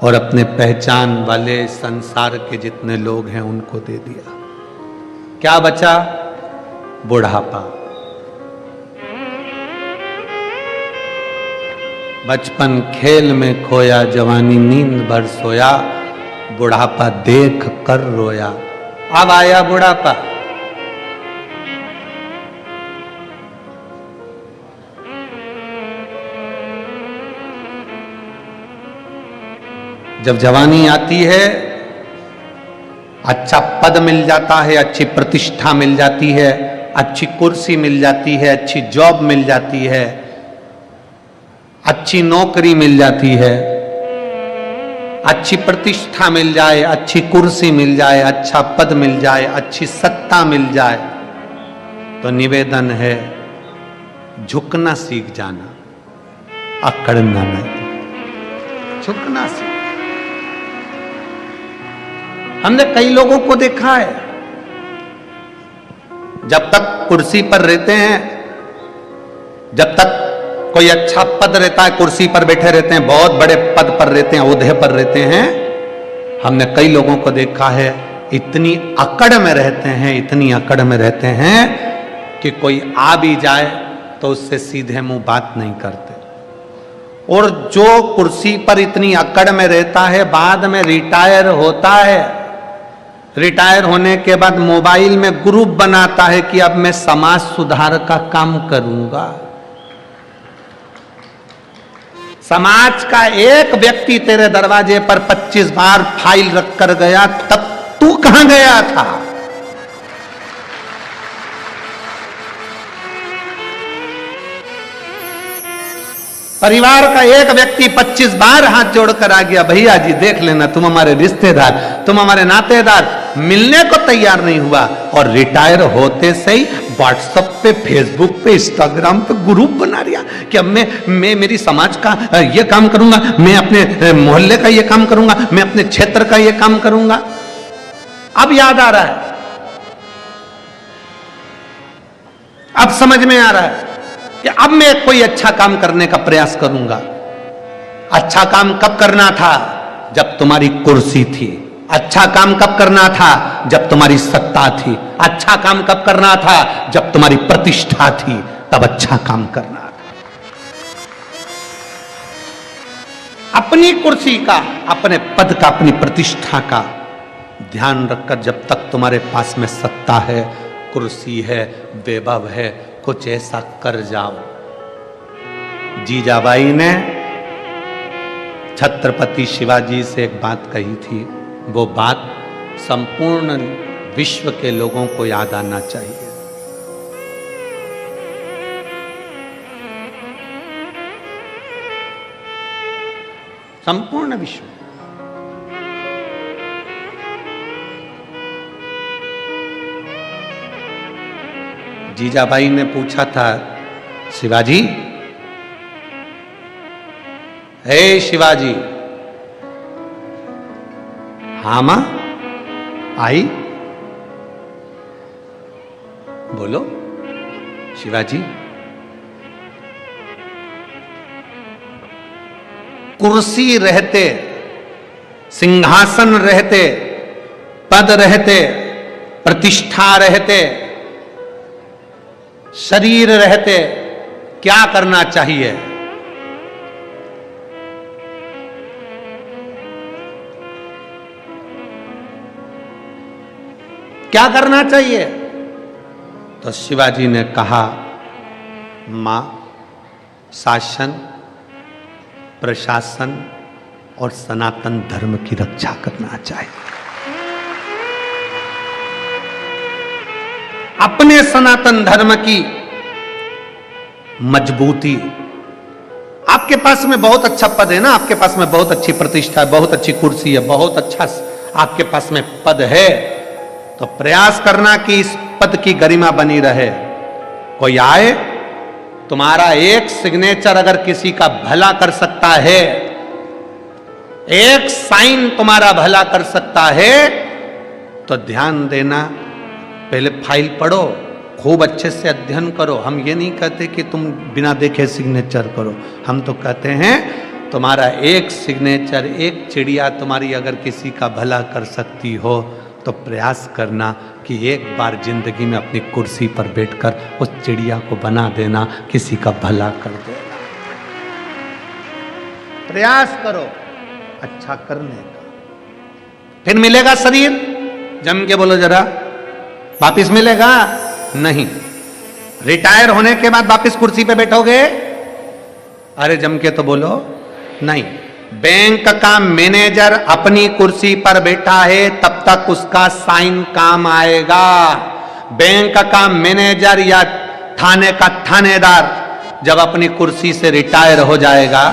और अपने पहचान वाले संसार के जितने लोग हैं उनको दे दिया। क्या बचा? बुढ़ापा। बचपन खेल में खोया, जवानी नींद भर सोया, बुढ़ापा देख कर रोया। अब आया बुढ़ापा। जब जवानी आती है, अच्छा पद मिल जाता है, अच्छी प्रतिष्ठा मिल जाती है, अच्छी कुर्सी मिल जाती है, अच्छी जॉब मिल जाती है, अच्छी नौकरी मिल जाती है, अच्छी प्रतिष्ठा मिल जाए, अच्छी कुर्सी मिल जाए, अच्छा पद मिल जाए, अच्छी सत्ता मिल जाए, तो निवेदन है झुकना सीख जाना, अकड़ना नहीं। झुकना सीख। हमने कई लोगों को देखा है, जब तक कुर्सी पर रहते हैं, जब तक कोई अच्छा पद रहता है, कुर्सी पर बैठे रहते हैं, बहुत बड़े पद पर रहते हैं, ओहदे पर रहते हैं, हमने कई लोगों को देखा है इतनी अकड़ में रहते हैं, इतनी अकड़ में रहते हैं कि कोई आ भी जाए तो उससे सीधे मुंह बात नहीं करते। और जो कुर्सी पर इतनी अकड़ में रहता है, बाद में रिटायर होता है, रिटायर होने के बाद मोबाइल में ग्रुप बनाता है कि अब मैं समाज सुधार का काम करूंगा। समाज का एक व्यक्ति तेरे दरवाजे पर 25 बार फाइल रख कर गया, तब तू कहां गया था? परिवार का एक व्यक्ति 25 बार हाथ जोड़कर आ गया, भैया जी देख लेना, तुम हमारे रिश्तेदार, तुम हमारे नातेदार, मिलने को तैयार नहीं हुआ। और रिटायर होते से ही व्हाट्सएप पे, फेसबुक पे, इंस्टाग्राम पे ग्रुप बना दिया कि अब मैं मेरी समाज का ये काम करूंगा, मैं अपने मोहल्ले का ये काम करूंगा, मैं अपने क्षेत्र का ये काम करूंगा। अब याद आ रहा है, अब समझ में आ रहा है कि अब मैं कोई अच्छा काम करने का प्रयास करूंगा। अच्छा काम कब करना था? जब तुम्हारी कुर्सी थी। अच्छा काम कब करना था? जब तुम्हारी सत्ता थी। अच्छा काम कब करना था? जब तुम्हारी प्रतिष्ठा थी, तब अच्छा काम करना था। अपनी कुर्सी का, अपने पद का, अपनी प्रतिष्ठा का ध्यान रखकर, जब तक तुम्हारे पास में सत्ता है, कुर्सी है, वैभव है, कुछ ऐसा कर जाओ। जीजाबाई ने छत्रपति शिवाजी से एक बात कही थी, वो बात संपूर्ण विश्व के लोगों को याद आना चाहिए। संपूर्ण विश्व। जीजाबाई ने पूछा था, शिवाजी, हे शिवाजी। हाँ मां, आई, बोलो शिवाजी। कुर्सी रहते, सिंहासन रहते, पद रहते, प्रतिष्ठा रहते, शरीर रहते क्या करना चाहिए? क्या करना चाहिए? तो शिवाजी ने कहा, मां, शासन, प्रशासन और सनातन धर्म की रक्षा करना चाहिए। अपने सनातन धर्म की मजबूती, आपके पास में बहुत अच्छा पद है ना, आपके पास में बहुत अच्छी प्रतिष्ठा है, बहुत अच्छी कुर्सी है, बहुत अच्छा आपके पास में पद है, तो प्रयास करना कि इस पद की गरिमा बनी रहे। कोई आए, तुम्हारा एक सिग्नेचर अगर किसी का भला कर सकता है, एक साइन तुम्हारा भला कर सकता है, तो ध्यान देना, पहले फाइल पढ़ो, खूब अच्छे से अध्ययन करो। हम ये नहीं कहते कि तुम बिना देखे सिग्नेचर करो, हम तो कहते हैं तुम्हारा एक सिग्नेचर, एक चिड़िया तुम्हारी अगर किसी का भला कर सकती हो तो प्रयास करना कि एक बार जिंदगी में अपनी कुर्सी पर बैठकर उस चिड़िया को बना देना, किसी का भला कर देना। प्रयास करो अच्छा करने का, फिर मिलेगा शरीर, जम के बोलो जरा, वापिस मिलेगा नहीं। रिटायर होने के बाद वापिस कुर्सी पे बैठोगे? अरे जम के तो बोलो नहीं। बैंक का मैनेजर अपनी कुर्सी पर बैठा है तब तक उसका साइन काम आएगा। बैंक का मैनेजर या थाने का थानेदार जब अपनी कुर्सी से रिटायर हो जाएगा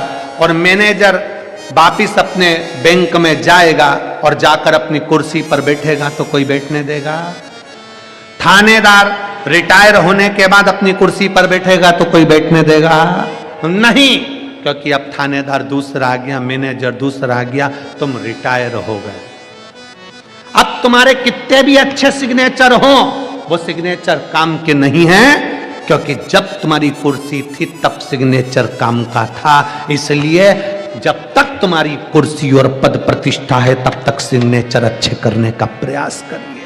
और मैनेजर वापिस अपने बैंक में जाएगा और जाकर अपनी कुर्सी पर बैठेगा तो कोई बैठने देगा? थानेदार रिटायर होने के बाद अपनी कुर्सी पर बैठेगा तो कोई बैठने देगा? नहीं, क्योंकि अब थानेदार दूसरा आ गया, मैनेजर दूसरा आ गया, तुम रिटायर हो गए। अब तुम्हारे कितने भी अच्छे सिग्नेचर हो, वो सिग्नेचर काम के नहीं है, क्योंकि जब तुम्हारी कुर्सी थी तब सिग्नेचर काम का था। इसलिए जब तक तुम्हारी कुर्सी और पद प्रतिष्ठा है तब तक सिग्नेचर अच्छे करने का प्रयास करिए,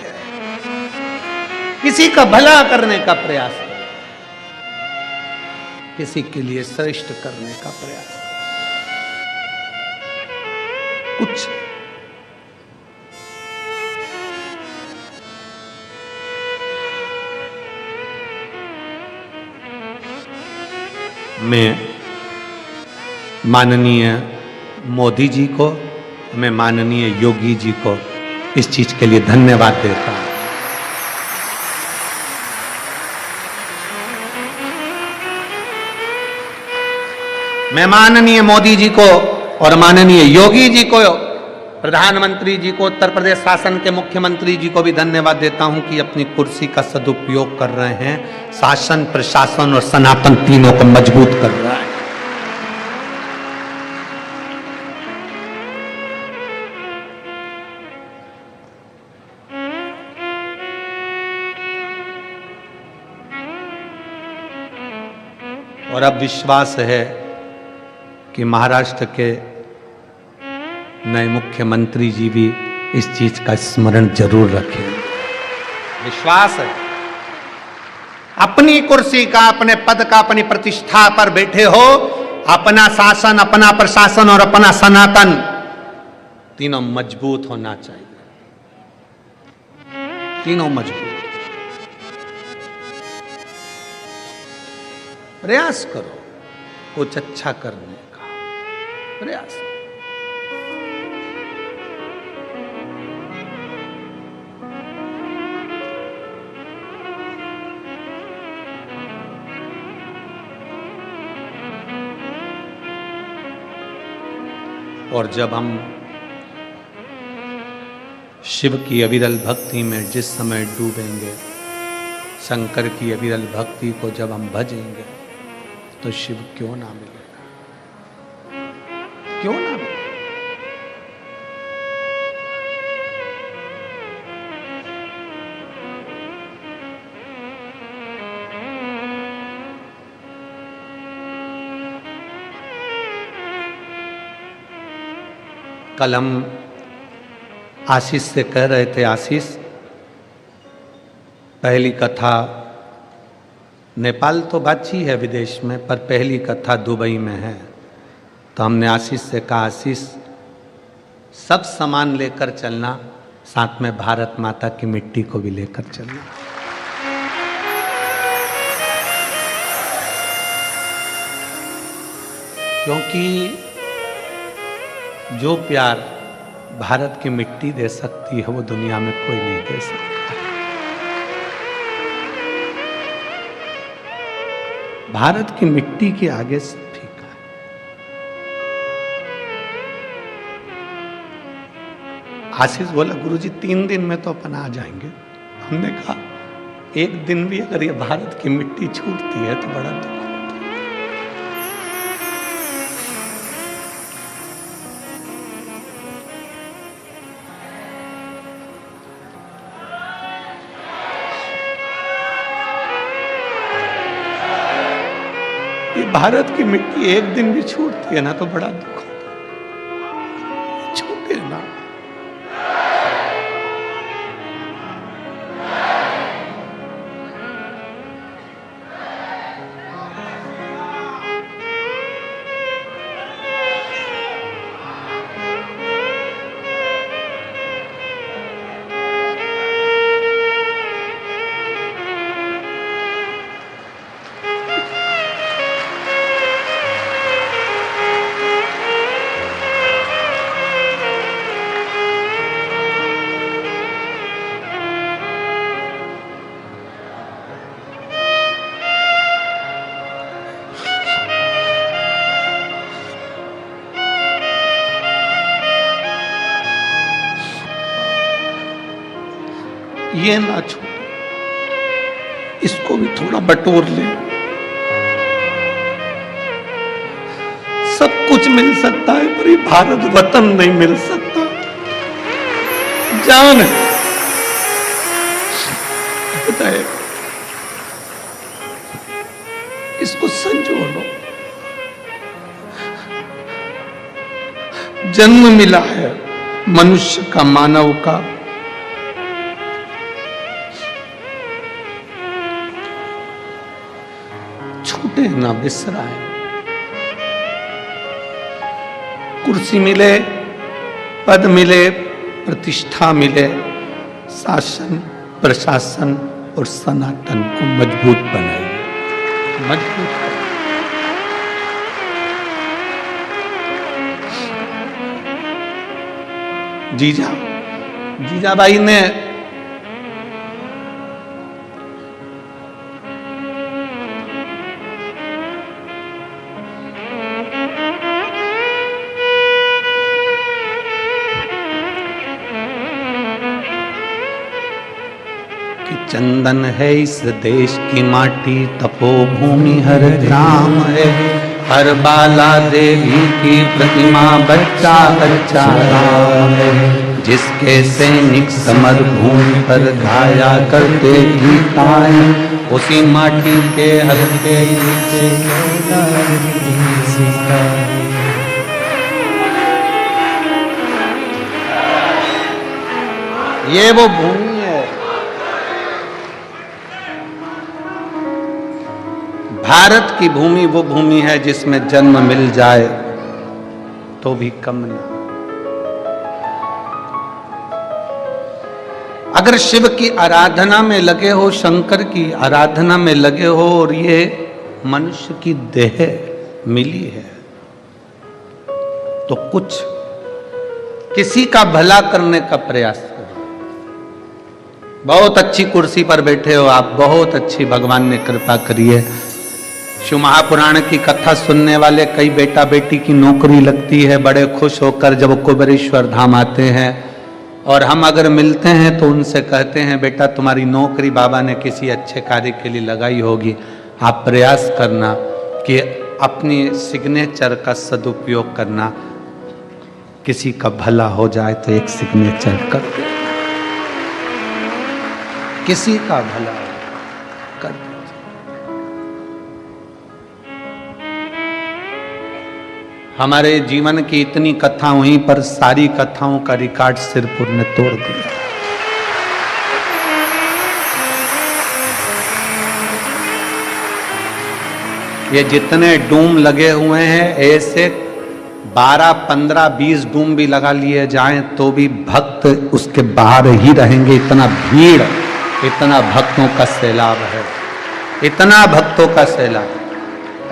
किसी का भला करने का प्रयास करिए, किसी के लिए श्रेष्ठ करने का प्रयास करिए। कुछ मैं माननीय मोदी जी को, मैं माननीय योगी जी को इस चीज के लिए धन्यवाद देता हूं। मैं माननीय मोदी जी को और माननीय योगी जी को, प्रधानमंत्री जी को, उत्तर प्रदेश शासन के मुख्यमंत्री जी को भी धन्यवाद देता हूं कि अपनी कुर्सी का सदुपयोग कर रहे हैं, शासन, प्रशासन और सनातन तीनों को मजबूत कर रहा है। और अब विश्वास है कि महाराष्ट्र के नए मुख्यमंत्री जी भी इस चीज का स्मरण जरूर रखेंगे। विश्वास है, अपनी कुर्सी का, अपने पद का, अपनी प्रतिष्ठा पर बैठे हो, अपना शासन, अपना प्रशासन और अपना सनातन तीनों मजबूत होना चाहिए, तीनों मजबूत। प्रयास करो कुछ अच्छा करने का प्रयास। और जब हम शिव की अविरल भक्ति में जिस समय डूबेंगे, शंकर की अविरल भक्ति को जब हम भजेंगे, तो शिव क्यों ना मिलेगा, क्यों ना मिलेगा। कल हम आशीष से कह रहे थे, आशीष पहली कथा नेपाल तो बाची है विदेश में, पर पहली कथा दुबई में है। तो हमने आशीष से कहा, आशीष सब सामान लेकर चलना, साथ में भारत माता की मिट्टी को भी लेकर चलना। क्योंकि जो प्यार भारत की मिट्टी दे सकती है वो दुनिया में कोई नहीं दे सकता। भारत की मिट्टी के आगे सब फीका है। आशीष बोला, गुरुजी 3 दिन में तो अपन आ जाएंगे। हमने कहा एक दिन भी अगर ये भारत की मिट्टी छूटती है तो बड़ा दुख होता है। ये भारत की मिट्टी एक दिन भी छूटती है ना तो बड़ा दुख होता है। छूटे ना। ये ना छूटे, इसको भी थोड़ा बटोर ले। सब कुछ मिल सकता है पर ये भारत वतन नहीं मिल सकता। जान है बताए, इसको संजो लो। जन्म मिला है मनुष्य का, मानव का। छूटे ना, बिसराए। कुर्सी मिले, पद मिले, प्रतिष्ठा मिले, शासन प्रशासन और सनातन को मजबूत बनाइए, मजबूत। जीजाबाई ने चंदन है इस देश की माटी, तपोभूमि हर ग्राम है, हर बाला देवी की प्रतिमा, बच्चा बच्चा राम है। जिसके सैनिक समर भूमि पर गाया करते गीताएं, उसी माटी के हल्के नीचे ये वो भूमि है। भारत की भूमि वो भूमि है जिसमें जन्म मिल जाए तो भी कम नहीं। अगर शिव की आराधना में लगे हो, शंकर की आराधना में लगे हो और ये मनुष्य की देह मिली है तो कुछ किसी का भला करने का प्रयास करो। बहुत अच्छी कुर्सी पर बैठे हो आप, बहुत अच्छी, भगवान ने कृपा करी है। शिव महापुराण की कथा सुनने वाले कई बेटा बेटी की नौकरी लगती है, बड़े खुश होकर जब कुबेरेश्वर धाम आते हैं और हम अगर मिलते हैं तो उनसे कहते हैं बेटा तुम्हारी नौकरी बाबा ने किसी अच्छे कार्य के लिए लगाई होगी, आप प्रयास करना कि अपनी सिग्नेचर का सदुपयोग करना, किसी का भला हो जाए तो एक सिग्नेचर कर दे, किसी का भला कर दे। हमारे जीवन की इतनी कथा हुई पर सारी कथाओं का रिकॉर्ड सिरपुर ने तोड़ दिया। ये जितने डूम लगे हुए हैं, ऐसे 12, 15, 20 डूम भी लगा लिए जाएं तो भी भक्त उसके बाहर ही रहेंगे। इतना भीड़, इतना भक्तों का सैलाब है, इतना भक्तों का सैलाब।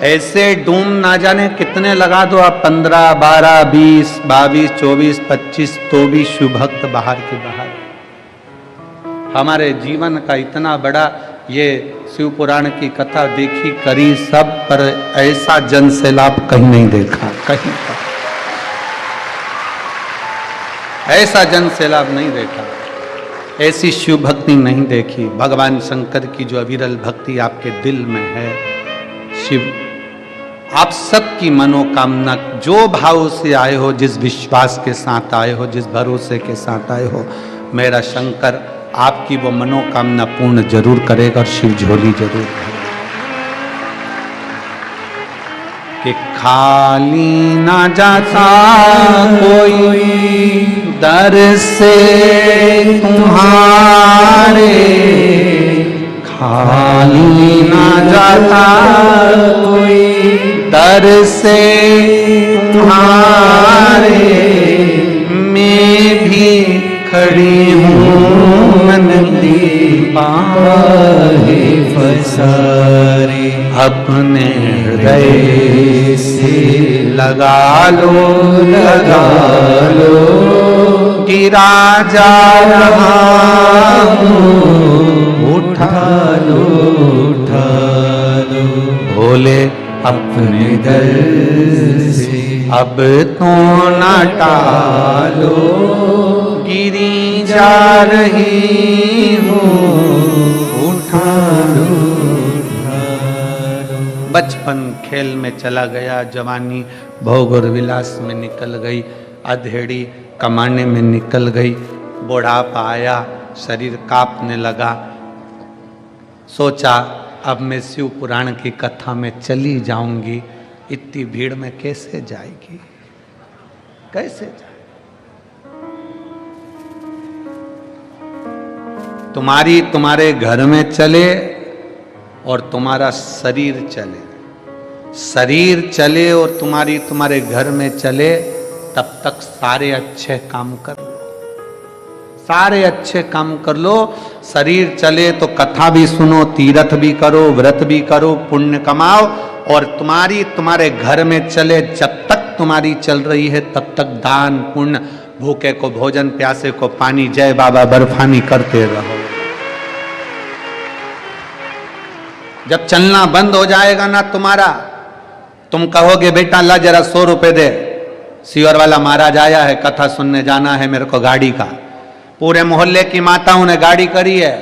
ऐसे डूम ना जाने कितने लगा दो आप, 15, 12, 20, 22, 24, 25, तो भी शिव भक्त बाहर के बाहर। हमारे जीवन का इतना बड़ा ये शिव पुराण की कथा देखी करी सब, पर ऐसा जन सैलाब कहीं नहीं देखा, कहीं ऐसा जन सैलाब नहीं देखा, ऐसी शिव भक्ति नहीं देखी। भगवान शंकर की जो अविरल भक्ति आपके दिल में है, शिव आप सबकी मनोकामना जो भाव से आए हो, जिस विश्वास के साथ आए हो, जिस भरोसे के साथ आए हो, मेरा शंकर आपकी वो मनोकामना पूर्ण जरूर करेगा और शिव झोली जरूर करेगा। कि खाली ना जाता कोई दर से तुम्हारे, खाली ना जाता कोई दर से तुम्हारे, मैं भी खड़ी हूँ मन दीपाहे फसारे, अपने हृदय से लगा लो कि राजा रहा हूँ, उठा लो भोले अपने दर से अब तो ना टालो, गिरी जा रही हूँ, उठा लो। बचपन खेल में चला गया, जवानी भोग और विलास में निकल गई, अधेड़ी कमाने में निकल गई, बुढ़ापा आया, शरीर कांपने लगा। सोचा अब मैं शिव पुराण की कथा में चली जाऊंगी, इतनी भीड़ में कैसे जाएगी, कैसे जाए। तुम्हारे घर में चले और तुम्हारा शरीर चले, शरीर चले और तुम्हारे घर में चले, तब तक सारे अच्छे काम कर लो, सारे अच्छे काम कर लो। शरीर चले तो कथा भी सुनो, तीर्थ भी करो, व्रत भी करो, पुण्य कमाओ। और तुम्हारे घर में चले, जब तक तुम्हारी चल रही है तब तक दान पुण्य, भूखे को भोजन, प्यासे को पानी, जय बाबा बर्फानी करते रहो। जब चलना बंद हो जाएगा ना तुम्हारा, तुम कहोगे बेटा ला जरा 100 रुपए दे, सीवर वाला महाराज आया है, कथा सुनने जाना है मेरे को गाड़ी का। पूरे मोहल्ले की माताओं ने गाड़ी करी है,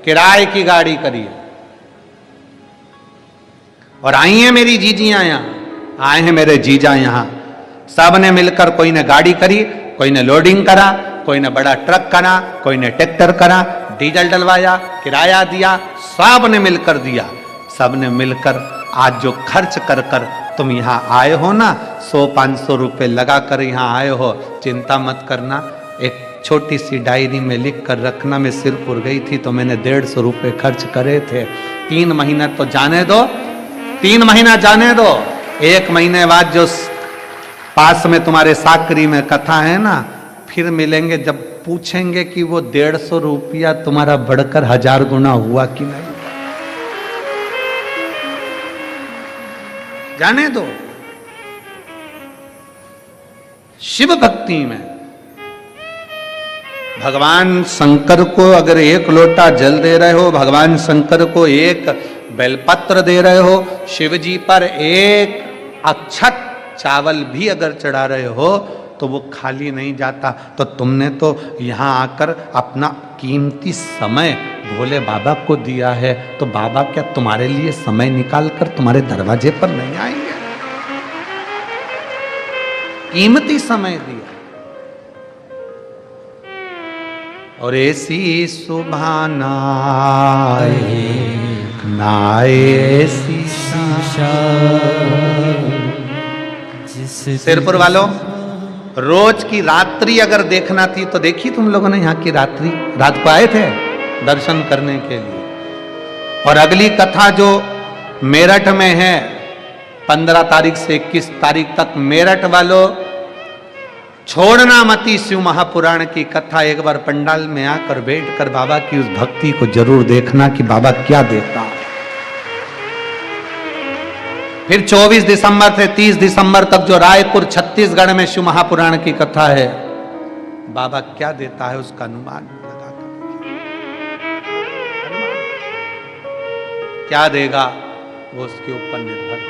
किराए की गाड़ी करी है, और आई हैं मेरी जीजियां यहाँ, आए हैं मेरे जीजा यहाँ। सब ने मिलकर, कोई ने गाड़ी करी, कोई ने लोडिंग करा, कोई ने बड़ा ट्रक करा, कोई ने ट्रैक्टर करा, डीजल डलवाया, किराया दिया, सब ने मिलकर दिया। सब ने मिलकर आज जो खर्च कर कर तुम यहाँ आए हो ना, 100-500 रुपए लगा कर यहाँ आए हो, चिंता मत करना। एक छोटी सी डायरी में लिख कर रखना, मैं सिरपुर गई थी तो मैंने 150 रुपए खर्च करे थे। 3 महीना तो जाने दो, 3 महीना जाने दो, 1 महीने बाद जो पास में तुम्हारे साकरी में कथा है ना, फिर मिलेंगे, जब पूछेंगे कि वो 150 रुपया तुम्हारा बढ़कर 1000 गुना हुआ कि नहीं। जाने दो। शिव भक्ति में भगवान शंकर को अगर 1 लोटा जल दे रहे हो, भगवान शंकर को 1 बेलपत्र दे रहे हो, शिव जी पर 1 अक्षत चावल भी अगर चढ़ा रहे हो, तो वो खाली नहीं जाता। तो तुमने तो यहाँ आकर अपना कीमती समय भोले बाबा को दिया है, तो बाबा क्या तुम्हारे लिए समय निकाल कर तुम्हारे दरवाजे पर नहीं आएंगे? कीमती समय दिया। और ऐसी सुबह नाए ऐसी सिरपुर वालों, रोज की रात्रि अगर देखना थी तो देखी तुम लोगों ने यहाँ की रात्रि, रात को आए थे दर्शन करने के लिए। और अगली कथा जो मेरठ में है, 15 तारीख से 21 तारीख तक मेरठ वालों छोड़ना मती शिव महापुराण की कथा। एक बार पंडाल में आकर बैठकर बाबा की उस भक्ति को जरूर देखना कि बाबा क्या देता। फिर 24 दिसंबर से 30 दिसंबर तक जो रायपुर छत्तीसगढ़ में शिव महापुराण की कथा है, बाबा क्या देता है उसका अनुमान लगाकर क्या देगा वो उसके ऊपर निर्भर है।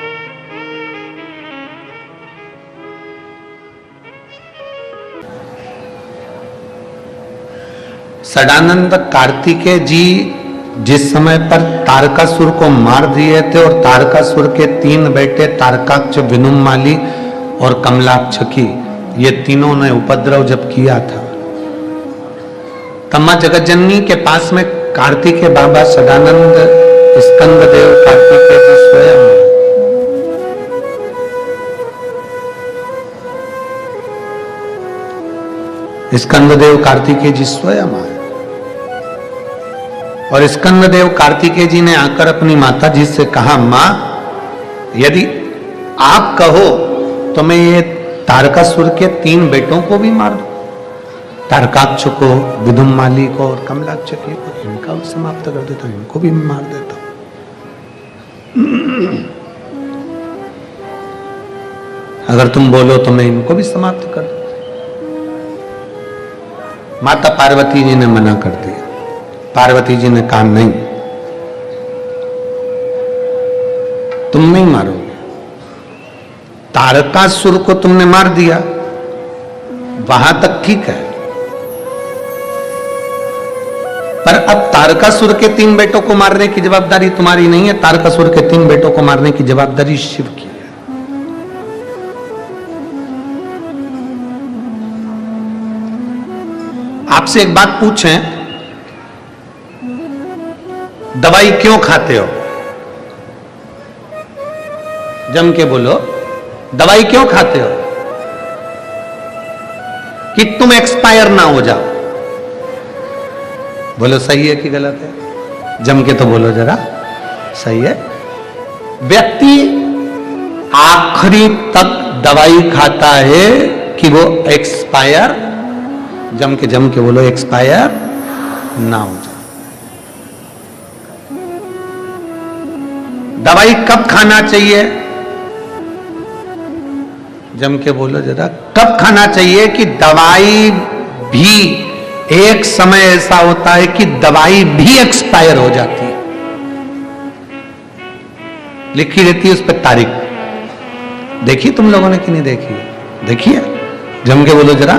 सदानंद कार्तिकेय जी जिस समय पर तारकासुर को मार दिए थे और तारकासुर के 3 बेटे तारकाक्ष, विनुमाली और कमलाक्ष की, ये तीनों ने उपद्रव जब किया था, तब मां जगतजननी के पास में कार्तिकेय बाबा सदानंद स्कंददेव कार्तिकेय जी स्वयं स्कंददेव कार्तिकेय जी स्वयं आए और स्कंददेव कार्तिकेय जी ने आकर अपनी माता जी से कहा, मां यदि आप कहो तो मैं ये तारकासुर के 3 बेटों को भी मार दूं, तारकाक्ष को, विदुमाली को और कमलाक्ष को, इनका भी समाप्त कर देता हूं, इनको भी मार देता हूं। अगर तुम बोलो तो मैं इनको भी समाप्त कर दूं। माता पार्वती जी ने मना कर दिया। पार्वती जी ने कहा, नहीं, तुम नहीं मारोगे। तारकासुर को तुमने मार दिया, वहां तक ठीक है, पर अब तारकासुर के 3 बेटों को मारने की जवाबदारी तुम्हारी नहीं है, तारकासुर के 3 बेटों को मारने की जवाबदारी शिव की है। आपसे एक बात पूछें, दवाई क्यों खाते हो? जम के बोलो, दवाई क्यों खाते हो? कि तुम एक्सपायर ना हो जाओ। बोलो सही है कि गलत है? जम के तो बोलो जरा, सही है। व्यक्ति आखिरी तक दवाई खाता है कि वो एक्सपायर, जम के बोलो, एक्सपायर ना हो जाए। दवाई कब खाना चाहिए? जम के बोलो जरा, कब खाना चाहिए कि दवाई भी एक समय ऐसा होता है कि दवाई भी एक्सपायर हो जाती है, लिखी रहती है उस पर तारीख। देखी तुम लोगों ने कि नहीं देखी? देखी है? जम के बोलो जरा,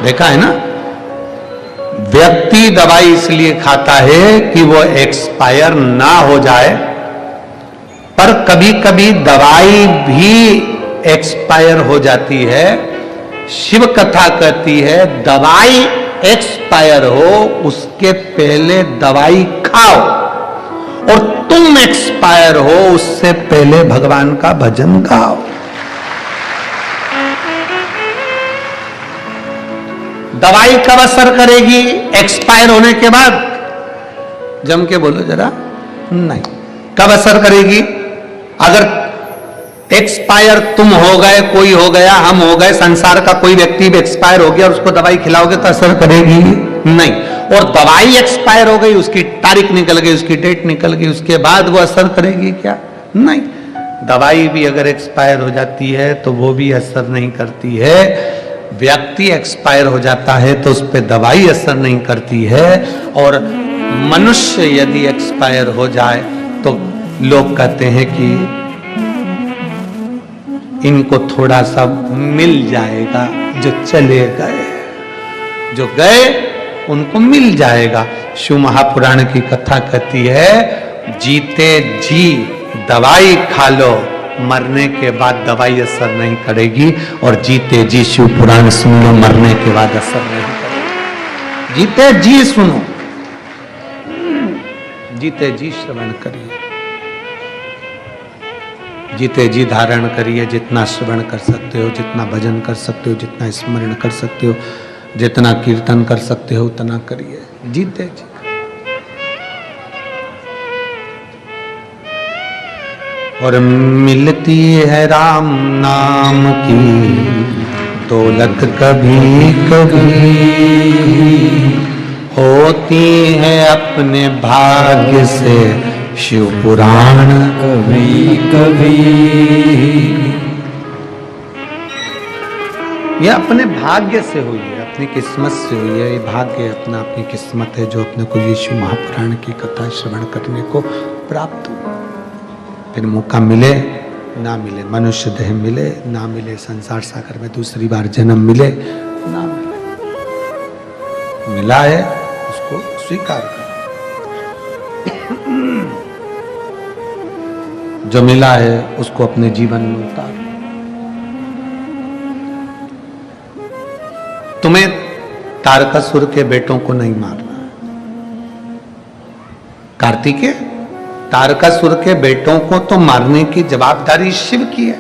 देखा है ना? व्यक्ति दवाई इसलिए खाता है कि वो एक्सपायर ना हो जाए, पर कभी कभी दवाई भी एक्सपायर हो जाती है। शिव कथा कहती है दवाई एक्सपायर हो उसके पहले दवाई खाओ, और तुम एक्सपायर हो उससे पहले भगवान का भजन गाओ। दवाई कब असर करेगी? एक्सपायर होने के बाद। जम के बोलो जरा, नहीं। कब असर करेगी? अगर एक्सपायर तुम हो गए, कोई हो गया, हम हो गए, संसार का कोई व्यक्ति भी एक्सपायर हो गया और उसको दवाई खिलाओगे तो असर करेगी? नहीं। और दवाई एक्सपायर हो गई, उसकी तारीख निकल गई, उसकी डेट निकल गई, उसके बाद वो असर करेगी क्या? नहीं। दवाई भी अगर एक्सपायर हो जाती है तो वो भी असर नहीं करती है। व्यक्ति एक्सपायर हो जाता है तो उस पर दवाई असर नहीं करती है। और मनुष्य यदि एक्सपायर हो जाए तो लोग कहते हैं कि इनको थोड़ा सा मिल जाएगा, जो चले गए, जो गए उनको मिल जाएगा। शिव महापुराण की कथा कहती है जीते जी दवाई खा लो, मरने के बाद दवाई असर नहीं करेगी। और जीते जी शिव पुराण सुन लो, मरने के बाद असर नहीं करेगी। जीते जी सुनो, जीते जी श्रवण करिए, जीते जी धारण करिए। जितना श्रवण कर सकते हो, जितना भजन कर सकते हो, जितना स्मरण कर सकते हो, जितना कीर्तन कर सकते हो उतना करिए। जीते जी। और मिलती है राम नाम की दौलत कभी कभी, होती है अपने भाग्य से शिव पुराण
कभी कभी।
यह अपने भाग्य से हुई है, अपनी किस्मत से हुई है। ये भाग्य अपना, अपनी किस्मत है जो अपने को यीशु महापुराण की कथा श्रवण करने को प्राप्त हुआ। फिर मौका मिले ना मिले, मनुष्य देह मिले ना मिले, संसार सागर में दूसरी बार जन्म मिले ना मिले, मिला है उसको स्वीकार करो। जो मिला है उसको अपने जीवन में उतारो। तुम्हें तारकासुर के बेटों को नहीं मारना। कार्तिकेय, तारकासुर के बेटों को तो मारने की जवाबदारी शिव की है।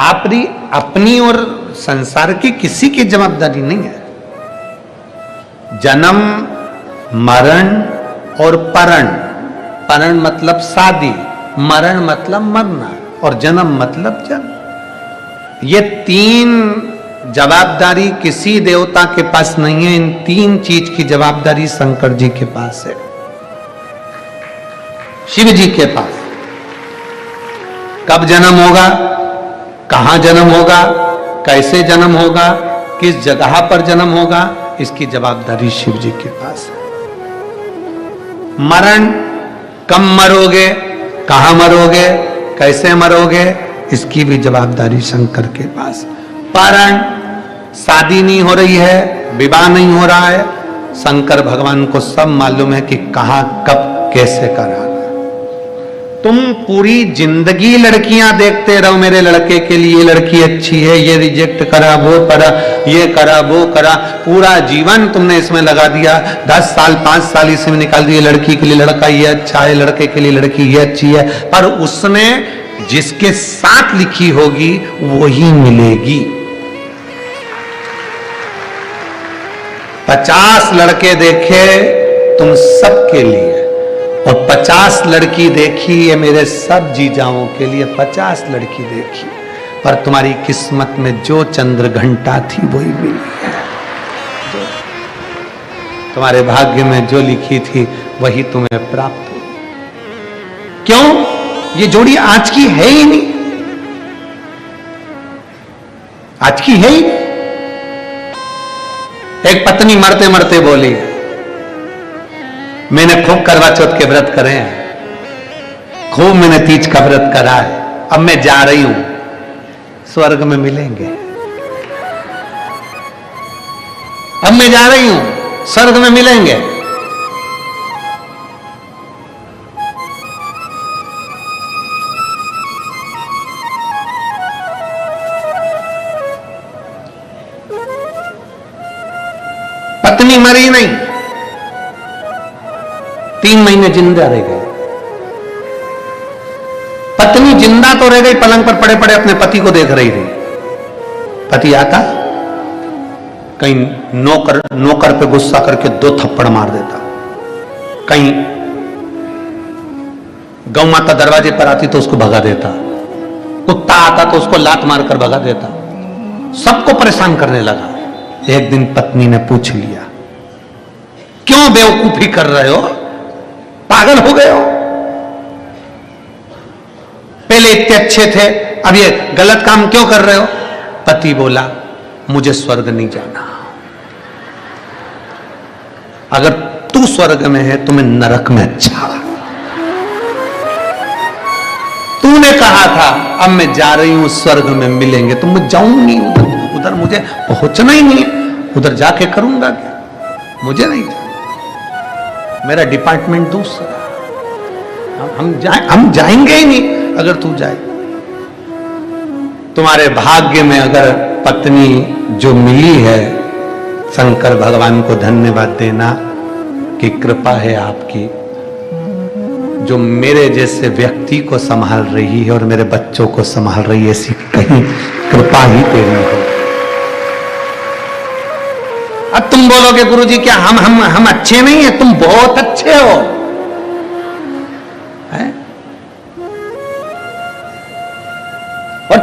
आपकी अपनी और संसार की किसी की जवाबदारी नहीं है। जन्म, मरण और परण। परण मतलब शादी, मरण मतलब मरना, और जन्म मतलब जन्म। ये तीन जवाबदारी किसी देवता के पास नहीं है। इन तीन चीज की जवाबदारी शंकर जी के पास है, शिव जी के पास। कब जन्म होगा, कहां जन्म होगा, कैसे जन्म होगा, किस जगह पर जन्म होगा, इसकी जवाबदारी शिव जी के पास है। मरण, कब मरोगे, कहां मरोगे, कैसे मरोगे, इसकी भी जवाबदारी शंकर के पास। परण, शादी नहीं हो रही है, विवाह नहीं हो रहा है, शंकर भगवान को सब मालूम है कि कहां, कब, कैसे कराना। तुम पूरी जिंदगी लड़कियां देखते रहो, मेरे लड़के के लिए ये लड़की अच्छी है, ये रिजेक्ट करा, वो करा, ये करा, वो करा। पूरा जीवन तुमने इसमें लगा दिया, 10 साल 5 साल इसमें निकाल दिए। लड़की के लिए लड़का ये अच्छा है, लड़के के लिए लड़की ये अच्छी है, पर उसमें जिसके साथ लिखी होगी वही मिलेगी। 50 लड़के देखे तुम सबके लिए, और 50 लड़की देखी ये मेरे सब जीजाओं के लिए। 50 लड़की देखी, पर तुम्हारी किस्मत में जो चंद्र घंटा थी वही मिली है। तुम्हारे भाग्य में जो लिखी थी वही तुम्हें प्राप्त हुई। क्यों? ये जोड़ी आज की है ही नहीं, आज की है ही नहीं। एक पत्नी मरते मरते बोली, मैंने खूब करवा चौथ के व्रत करे हैं, खूब मैंने तीज का व्रत करा है, अब मैं जा रही हूं, स्वर्ग में मिलेंगे। अब मैं जा रही हूं, स्वर्ग में मिलेंगे। पत्नी मरी नहीं, 3 महीने जिंदा रह गए। पत्नी जिंदा तो रह गई, पलंग पर पड़े पड़े अपने पति को देख रही थी। पति आता, कहीं नौकर पे गुस्सा करके 2 थप्पड़ मार देता, कहीं गौ माता दरवाजे पर आती तो उसको भगा देता, कुत्ता आता तो उसको लात मारकर भगा देता, सबको परेशान करने लगा। एक दिन पत्नी ने पूछ लिया, क्यों बेवकूफी कर रहे हो, पागल हो गए हो? पहले इतने अच्छे थे, अब ये गलत काम क्यों कर रहे हो? पति बोला, मुझे स्वर्ग नहीं जाना। अगर तू स्वर्ग में है तो मैं नरक में अच्छा। तूने कहा था अब मैं जा रही हूं, स्वर्ग में मिलेंगे, तो मैं जाऊंगी उधर मुझे पहुंचना ही नहीं है, उधर जाके करूंगा क्या? मुझे नहीं जाना, मेरा डिपार्टमेंट दूसरा। हम जाएंगे ही नहीं अगर तू जाए। तुम्हारे भाग्य में अगर पत्नी जो मिली है, शंकर भगवान को धन्यवाद देना कि कृपा है आपकी, जो मेरे जैसे व्यक्ति को संभाल रही है और मेरे बच्चों को संभाल रही है, ऐसी कहीं कृपा ही तेरी हो। अब तुम बोलोगे गुरुजी क्या हम अच्छे नहीं है? तुम बहुत अच्छे हो,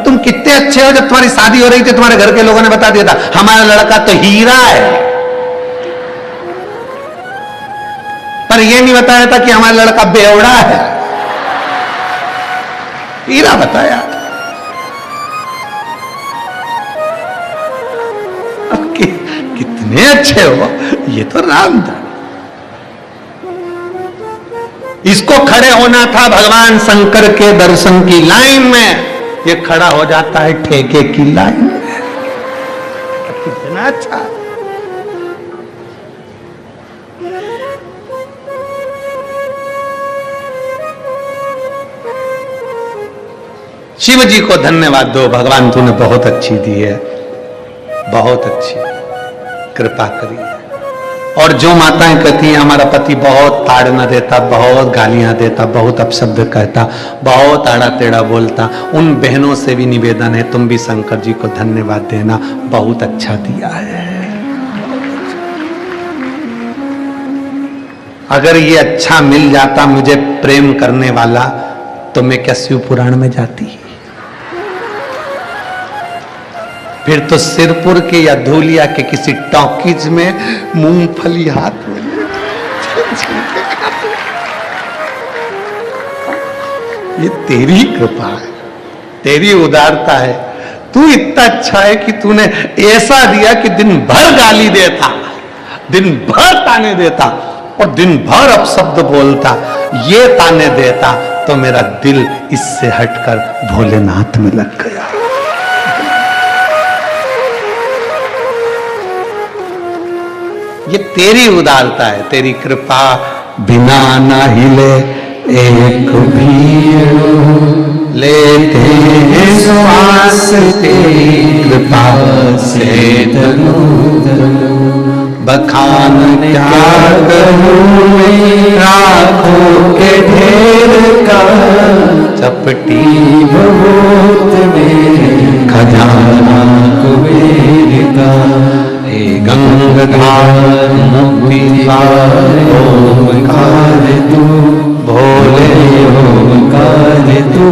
तुम कितने अच्छे हो, जब तुम्हारी शादी हो रही थी तुम्हारे घर के लोगों ने बता दिया था हमारा लड़का तो हीरा है, पर यह नहीं बताया था कि हमारा लड़का बेवड़ा है। हीरा बताया। कितने अच्छे हो, ये तो राम था। इसको खड़े होना था भगवान शंकर के दर्शन की लाइन में, ये खड़ा हो जाता है ठेके की लाइन में। कितना अच्छा। शिव जी को धन्यवाद दो, भगवान तूने बहुत अच्छी दी है, बहुत अच्छी कृपा करी है। और जो माताएं कहती हैं हमारा पति बहुत ताड़ना देता, बहुत गालियां देता, बहुत अपशब्द कहता, बहुत आड़ा टेढ़ा बोलता, उन बहनों से भी निवेदन है तुम भी शंकर जी को धन्यवाद देना, बहुत अच्छा दिया है। अगर ये अच्छा मिल जाता मुझे प्रेम करने वाला, तो मैं क्या शिव पुराण में जाती? फिर तो सिरपुर के या धूलिया के किसी टॉकीज में मूंगफली हाथ में ये तेरी कृपा है, तेरी उदारता है। तू इतना अच्छा है कि तूने ऐसा दिया कि दिन भर गाली देता, दिन भर ताने देता और दिन भर अपशब्द बोलता, ये ताने देता तो मेरा दिल इससे हटकर भोलेनाथ में लग गया। ये तेरी उदारता है, तेरी कृपा बिना ना हिले एक भी लेते हैं श्वास, तेरी कृपा से तनु बखान क्या करूं मैं, राखों के ढेर का चपटी बहुत में खजाना कुबेर का। हे गंगाधार मुक्ति ओंकार तू, भोले ओंकार तू,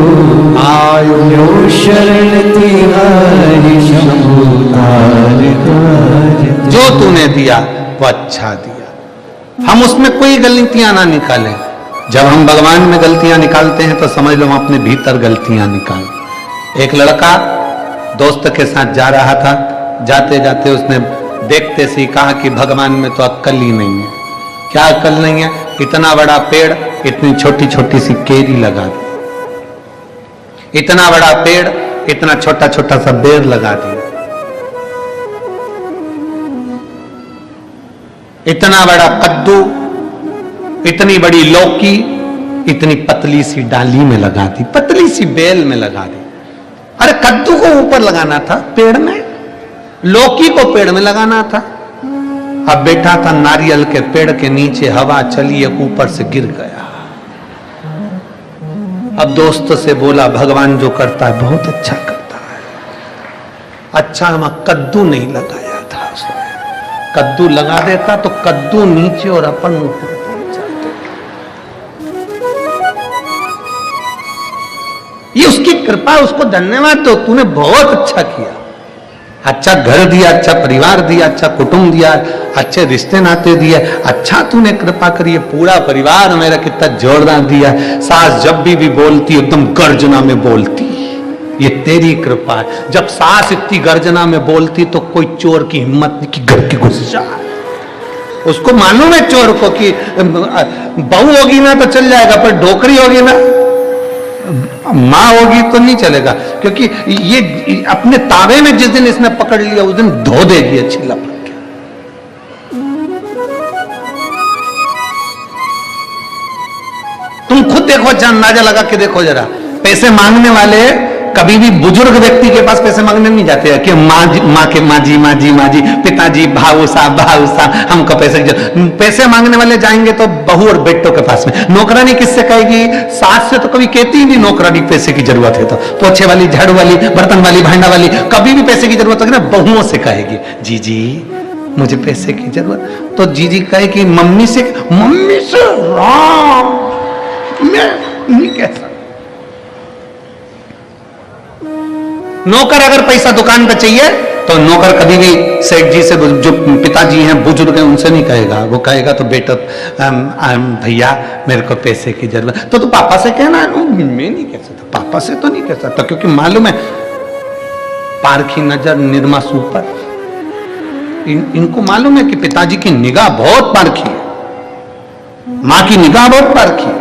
आयो शरण तिहारी शंभु तार तार। जो तूने दिया वो अच्छा दिया, हम उसमें कोई गलतियां ना निकालें। जब हम भगवान में गलतियां निकालते हैं तो समझ लो हम अपने भीतर गलतियां निकाल। एक लड़का दोस्त के साथ जा रहा था, जाते जाते उसने देखते से कहा कि भगवान में तो अक्ल ही नहीं है। क्या अक्ल नहीं है? इतना बड़ा पेड़ इतनी छोटी छोटी सी केरी लगा दी, इतना बड़ा पेड़ इतना छोटा छोटा सा बेर लगा दिया, इतना बड़ा कद्दू इतनी बड़ी लौकी इतनी पतली सी डाली में लगा दी, पतली सी बेल में लगा दी। अरे कद्दू को ऊपर लगाना था पेड़ में, लौकी को पेड़ में लगाना था। अब बैठा था नारियल के पेड़ के नीचे, हवा चली ऊपर से गिर गया। अब दोस्त से बोला भगवान जो करता है बहुत अच्छा करता है। अच्छा हम कद्दू नहीं लगाया था उसने, कद्दू लगा देता तो कद्दू नीचे और अपन ऊपर पहुंच जाते। ये उसकी कृपा, उसको धन्यवाद दो, तूने बहुत अच्छा किया। अच्छा घर दिया, अच्छा परिवार दिया, अच्छा कुटुंब दिया, अच्छे रिश्ते नाते दिए, अच्छा तूने कृपा करी। पूरा परिवार मेरा कितना जोरदार दिया। सास जब भी बोलती एकदम गर्जना में बोलती, ये तेरी कृपा है। जब सास इतनी गर्जना में बोलती तो कोई चोर की हिम्मत नहीं कि घर के घुस जाए। उसको मालूम है चोर को कि बहू होगी ना तो चल जाएगा, पर डोकरी होगी ना, मां होगी तो नहीं चलेगा, क्योंकि ये अपने तावे में जिस दिन इसने पकड़ लिया उस दिन धो देगी अच्छी लपट के। तुम खुद देखो, अंदाजा लगा के देखो जरा। पैसे मांगने वाले कभी भी बुजुर्ग व्यक्ति के पास पैसे मांगने नहीं जाते हैं कि माँ के माँ जी, पिताजी, भाऊ साहब हमको पैसे मांगने वाले जाएंगे तो बहू और बेटों के पास में। नौकरानी किससे कहेगी? सास से तो कभी कहती ही नहीं नौकरानी पैसे की जरूरत है। तो पोछे वाली, झाड़ू वाली, बर्तन वाली, भांडा वाली कभी भी पैसे की जरूरत होगी ना, बहुओं से कहेगी जी मुझे पैसे की जरूरत। तो जीजी कहेगी मम्मी से राम मैं नहीं कह सकता। नौकर अगर पैसा दुकान पे चाहिए तो नौकर कभी भी सेठ जी से, जो पिताजी हैं बुजुर्ग हैं, उनसे नहीं कहेगा। वो कहेगा तो बेटा भैया मेरे को पैसे की जरूरत, तो पापा से कहना है। मैं नहीं कह सकता, पापा से तो नहीं कह सकता, क्योंकि मालूम है पारखी नजर निरमा सुपर। इनको मालूम है कि पिताजी की निगाह बहुत पारखी है, मां की निगाह बहुत पारखी है,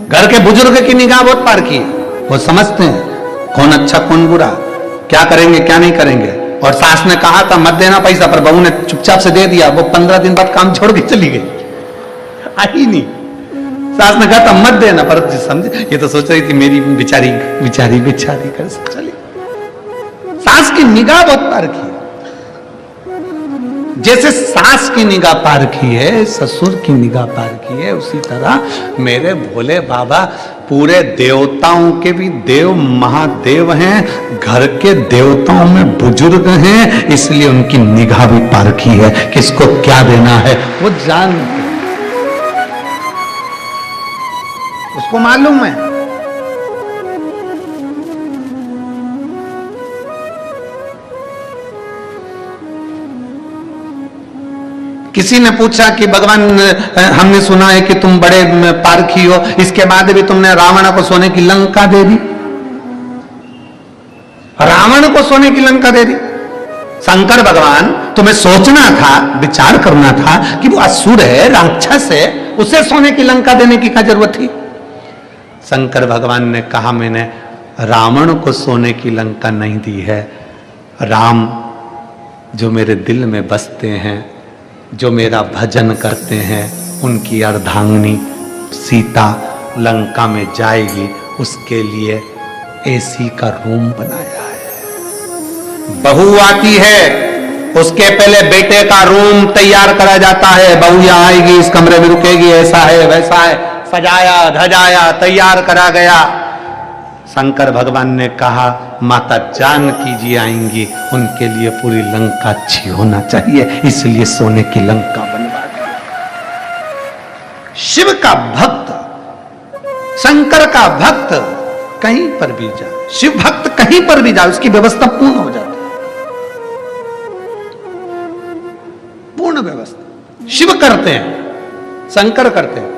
घर के बुजुर्ग की निगाह बहुत पारखी है। वो समझते हैं कौन अच्छा कौन बुरा, क्या करेंगे क्या नहीं करेंगे। और सास ने कहा था मत देना पैसा, पर बहू ने चुपचाप से दे दिया। वो 15 दिन बाद काम छोड़ के चली गई, आई नहीं। सास ने कहा था मत देना, पर समझे ये तो सोच रही थी मेरी बिचारी बिचारी बिचारी कर चली। सास की निगाह बहुत पारखी है। जैसे सास की निगाह पारखी है, ससुर की निगाह पारखी है, उसी तरह मेरे भोले बाबा पूरे देवताओं के भी देव महादेव हैं, घर के देवताओं में बुजुर्ग हैं, इसलिए उनकी निगाह भी पारखी है। किसको क्या देना है वो जानते, उसको मालूम है। किसी ने पूछा कि भगवान हमने सुना है कि तुम बड़े पारखी हो, इसके बाद भी तुमने रावण को सोने की लंका दे दी। रावण को सोने की लंका दे दी। शंकर भगवान तुम्हें सोचना था, विचार करना था कि वो असुर है, राक्षस है, उसे सोने की लंका देने की क्या जरूरत थी। शंकर भगवान ने कहा मैंने रावण को सोने की लंका नहीं दी है, राम जो मेरे दिल में बसते हैं, जो मेरा भजन करते हैं, उनकी अर्धांगिनी सीता लंका में जाएगी, उसके लिए एसी का रूम बनाया है। बहू आती है, उसके पहले बेटे का रूम तैयार करा जाता है। बहू यहां आएगी, इस कमरे में रुकेगी, ऐसा है वैसा है, सजाया धजाया तैयार करा गया। शंकर भगवान ने कहा माता जानकी जी आएंगी, उनके लिए पूरी लंका अच्छी होना चाहिए, इसलिए सोने की लंका बनवा दी। शिव का भक्त, शंकर का भक्त कहीं पर भी जाए, शिव भक्त कहीं पर भी जाए, उसकी व्यवस्था पूर्ण हो जाती है, पूर्ण व्यवस्था। शिव करते हैं, शंकर करते हैं।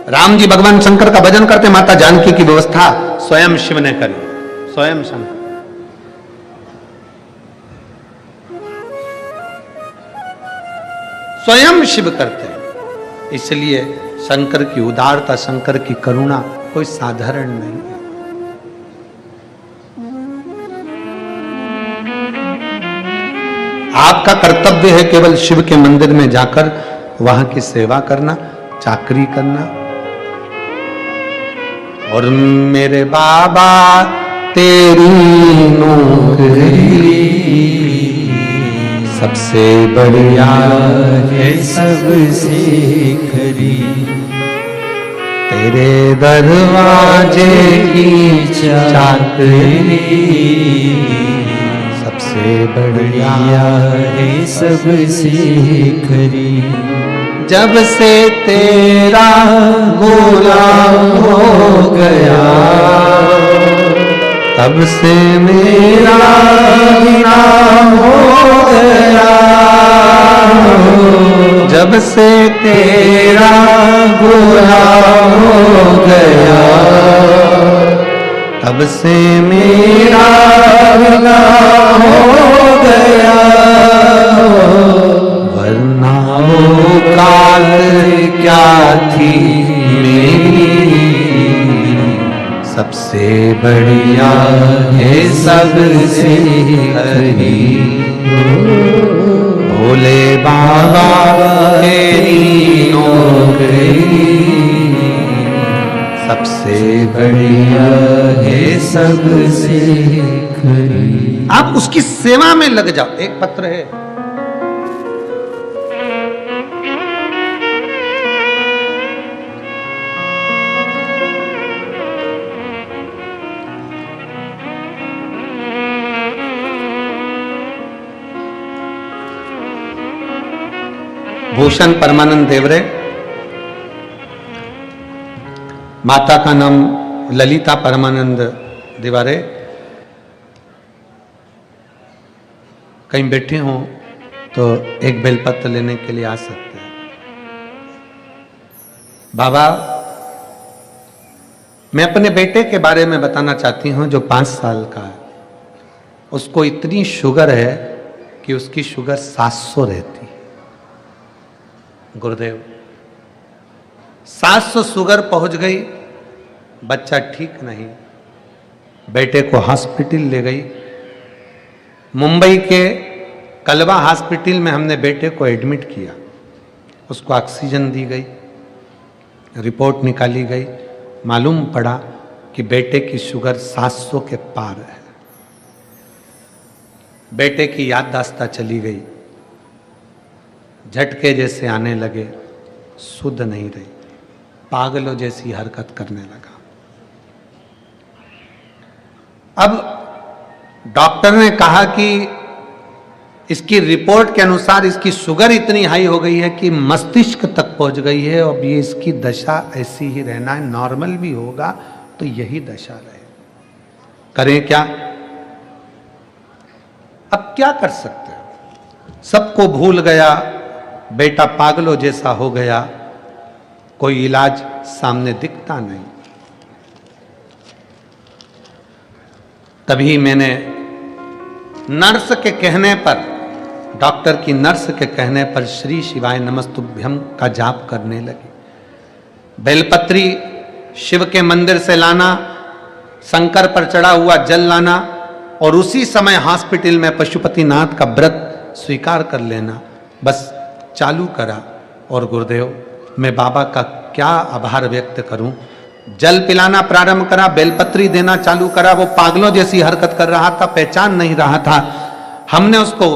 राम जी भगवान शंकर का भजन करते, माता जानकी की व्यवस्था स्वयं शिव ने करी, स्वयं शंकर। स्वयं शिव करते हैं, इसलिए शंकर की उदारता, शंकर की करुणा कोई साधारण नहीं है। आपका कर्तव्य है केवल शिव के मंदिर में जाकर वहां की सेवा करना, चाकरी करना। और मेरे बाबा तेरी नौकरी सबसे बढ़िया
है सबसे खरी,
तेरे दरवाजे की चाकरी सबसे बढ़िया
है सबसे खरी।
जब से तेरा गुलाम हो गया, तब से मेरा नाम हो गया। जब से तेरा गुलाम हो गया, तब से मेरा नाम हो गया। वरना वो काल क्या थी मेरी, सबसे बढ़िया है सबसे खरी। भोले बाबा तेरी नौकरी सबसे बढ़िया
है सबसे खरी।
आप उसकी सेवा में लग जाओ। एक पत्र है, भूषण परमानंद देवरे, माता का नाम ललिता परमानंद दीवारे कहीं बैठे हों तो एक बेलपत्र लेने के लिए आ सकते हैं। बाबा, मैं अपने बेटे के बारे में बताना चाहती हूं जो 5 साल का है। उसको इतनी शुगर है कि उसकी शुगर 700 रहती है। गुरुदेव, 700 शुगर पहुंच गई, बच्चा ठीक नहीं, बेटे को हॉस्पिटल ले गई। मुंबई के कलवा हॉस्पिटल में हमने बेटे को एडमिट किया, उसको ऑक्सीजन दी गई, रिपोर्ट निकाली गई, मालूम पड़ा कि बेटे की शुगर 700 के पार है। बेटे की याददाश्त चली गई, झटके जैसे आने लगे, शुद्ध नहीं रही, पागलों जैसी हरकत करने लगा। अब डॉक्टर ने कहा कि इसकी रिपोर्ट के अनुसार इसकी शुगर इतनी हाई हो गई है कि मस्तिष्क तक पहुंच गई है। अब ये इसकी दशा ऐसी ही रहना है, नॉर्मल भी होगा तो यही दशा रहे। करें क्या? अब क्या कर सकते हैं? सबको भूल गया, बेटा पागलों जैसा हो गया, कोई इलाज सामने दिखता नहीं। तभी मैंने नर्स के कहने पर, डॉक्टर की नर्स के कहने पर श्री शिवाय नमस्तुभ्यम का जाप करने लगी। बेलपत्री शिव के मंदिर से लाना, शंकर पर चढ़ा हुआ जल लाना और उसी समय हॉस्पिटल में पशुपतिनाथ का व्रत स्वीकार कर लेना, बस चालू करा। और गुरुदेव, मैं बाबा का क्या आभार व्यक्त करूं। जल पिलाना प्रारंभ करा, बेलपत्री देना चालू करा। वो पागलों जैसी हरकत कर रहा था, पहचान नहीं रहा था। हमने उसको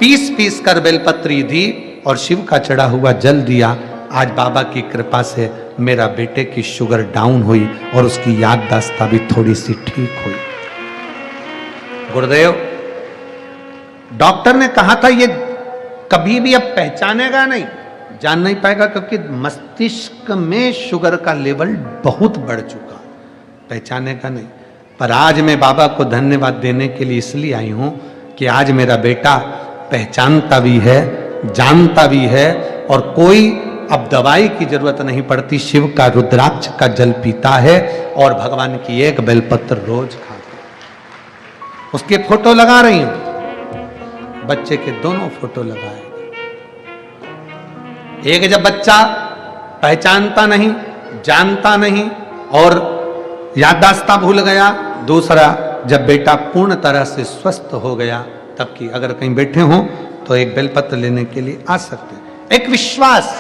पीस पीस कर बेलपत्री दी और शिव का चढ़ा हुआ जल दिया। आज बाबा की कृपा से मेरा बेटे की शुगर डाउन हुई और उसकी याददाश्त भी थोड़ी सी ठीक हुई। गुरुदेव, डॉक्टर ने कहा था ये कभी भी अब पहचानेगा नहीं, जान नहीं पाएगा, क्योंकि मस्तिष्क में शुगर का लेवल बहुत बढ़ चुका, पहचानेगा नहीं। पर आज मैं बाबा को धन्यवाद देने के लिए इसलिए आई हूं कि आज मेरा बेटा पहचानता भी है, जानता भी है और कोई अब दवाई की जरूरत नहीं पड़ती। शिव का रुद्राक्ष का जल पीता है और भगवान की एक बेलपत्र रोज खाता है। उसके फोटो लगा रही हूं, बच्चे के दोनों फोटो लगाए। एक जब बच्चा पहचानता नहीं, जानता नहीं और याददाश्त भूल गया, दूसरा जब बेटा पूर्ण तरह से स्वस्थ हो गया, तब की अगर कहीं बैठे हो तो एक बेलपत्र लेने के लिए आ सकते हैं। एक विश्वास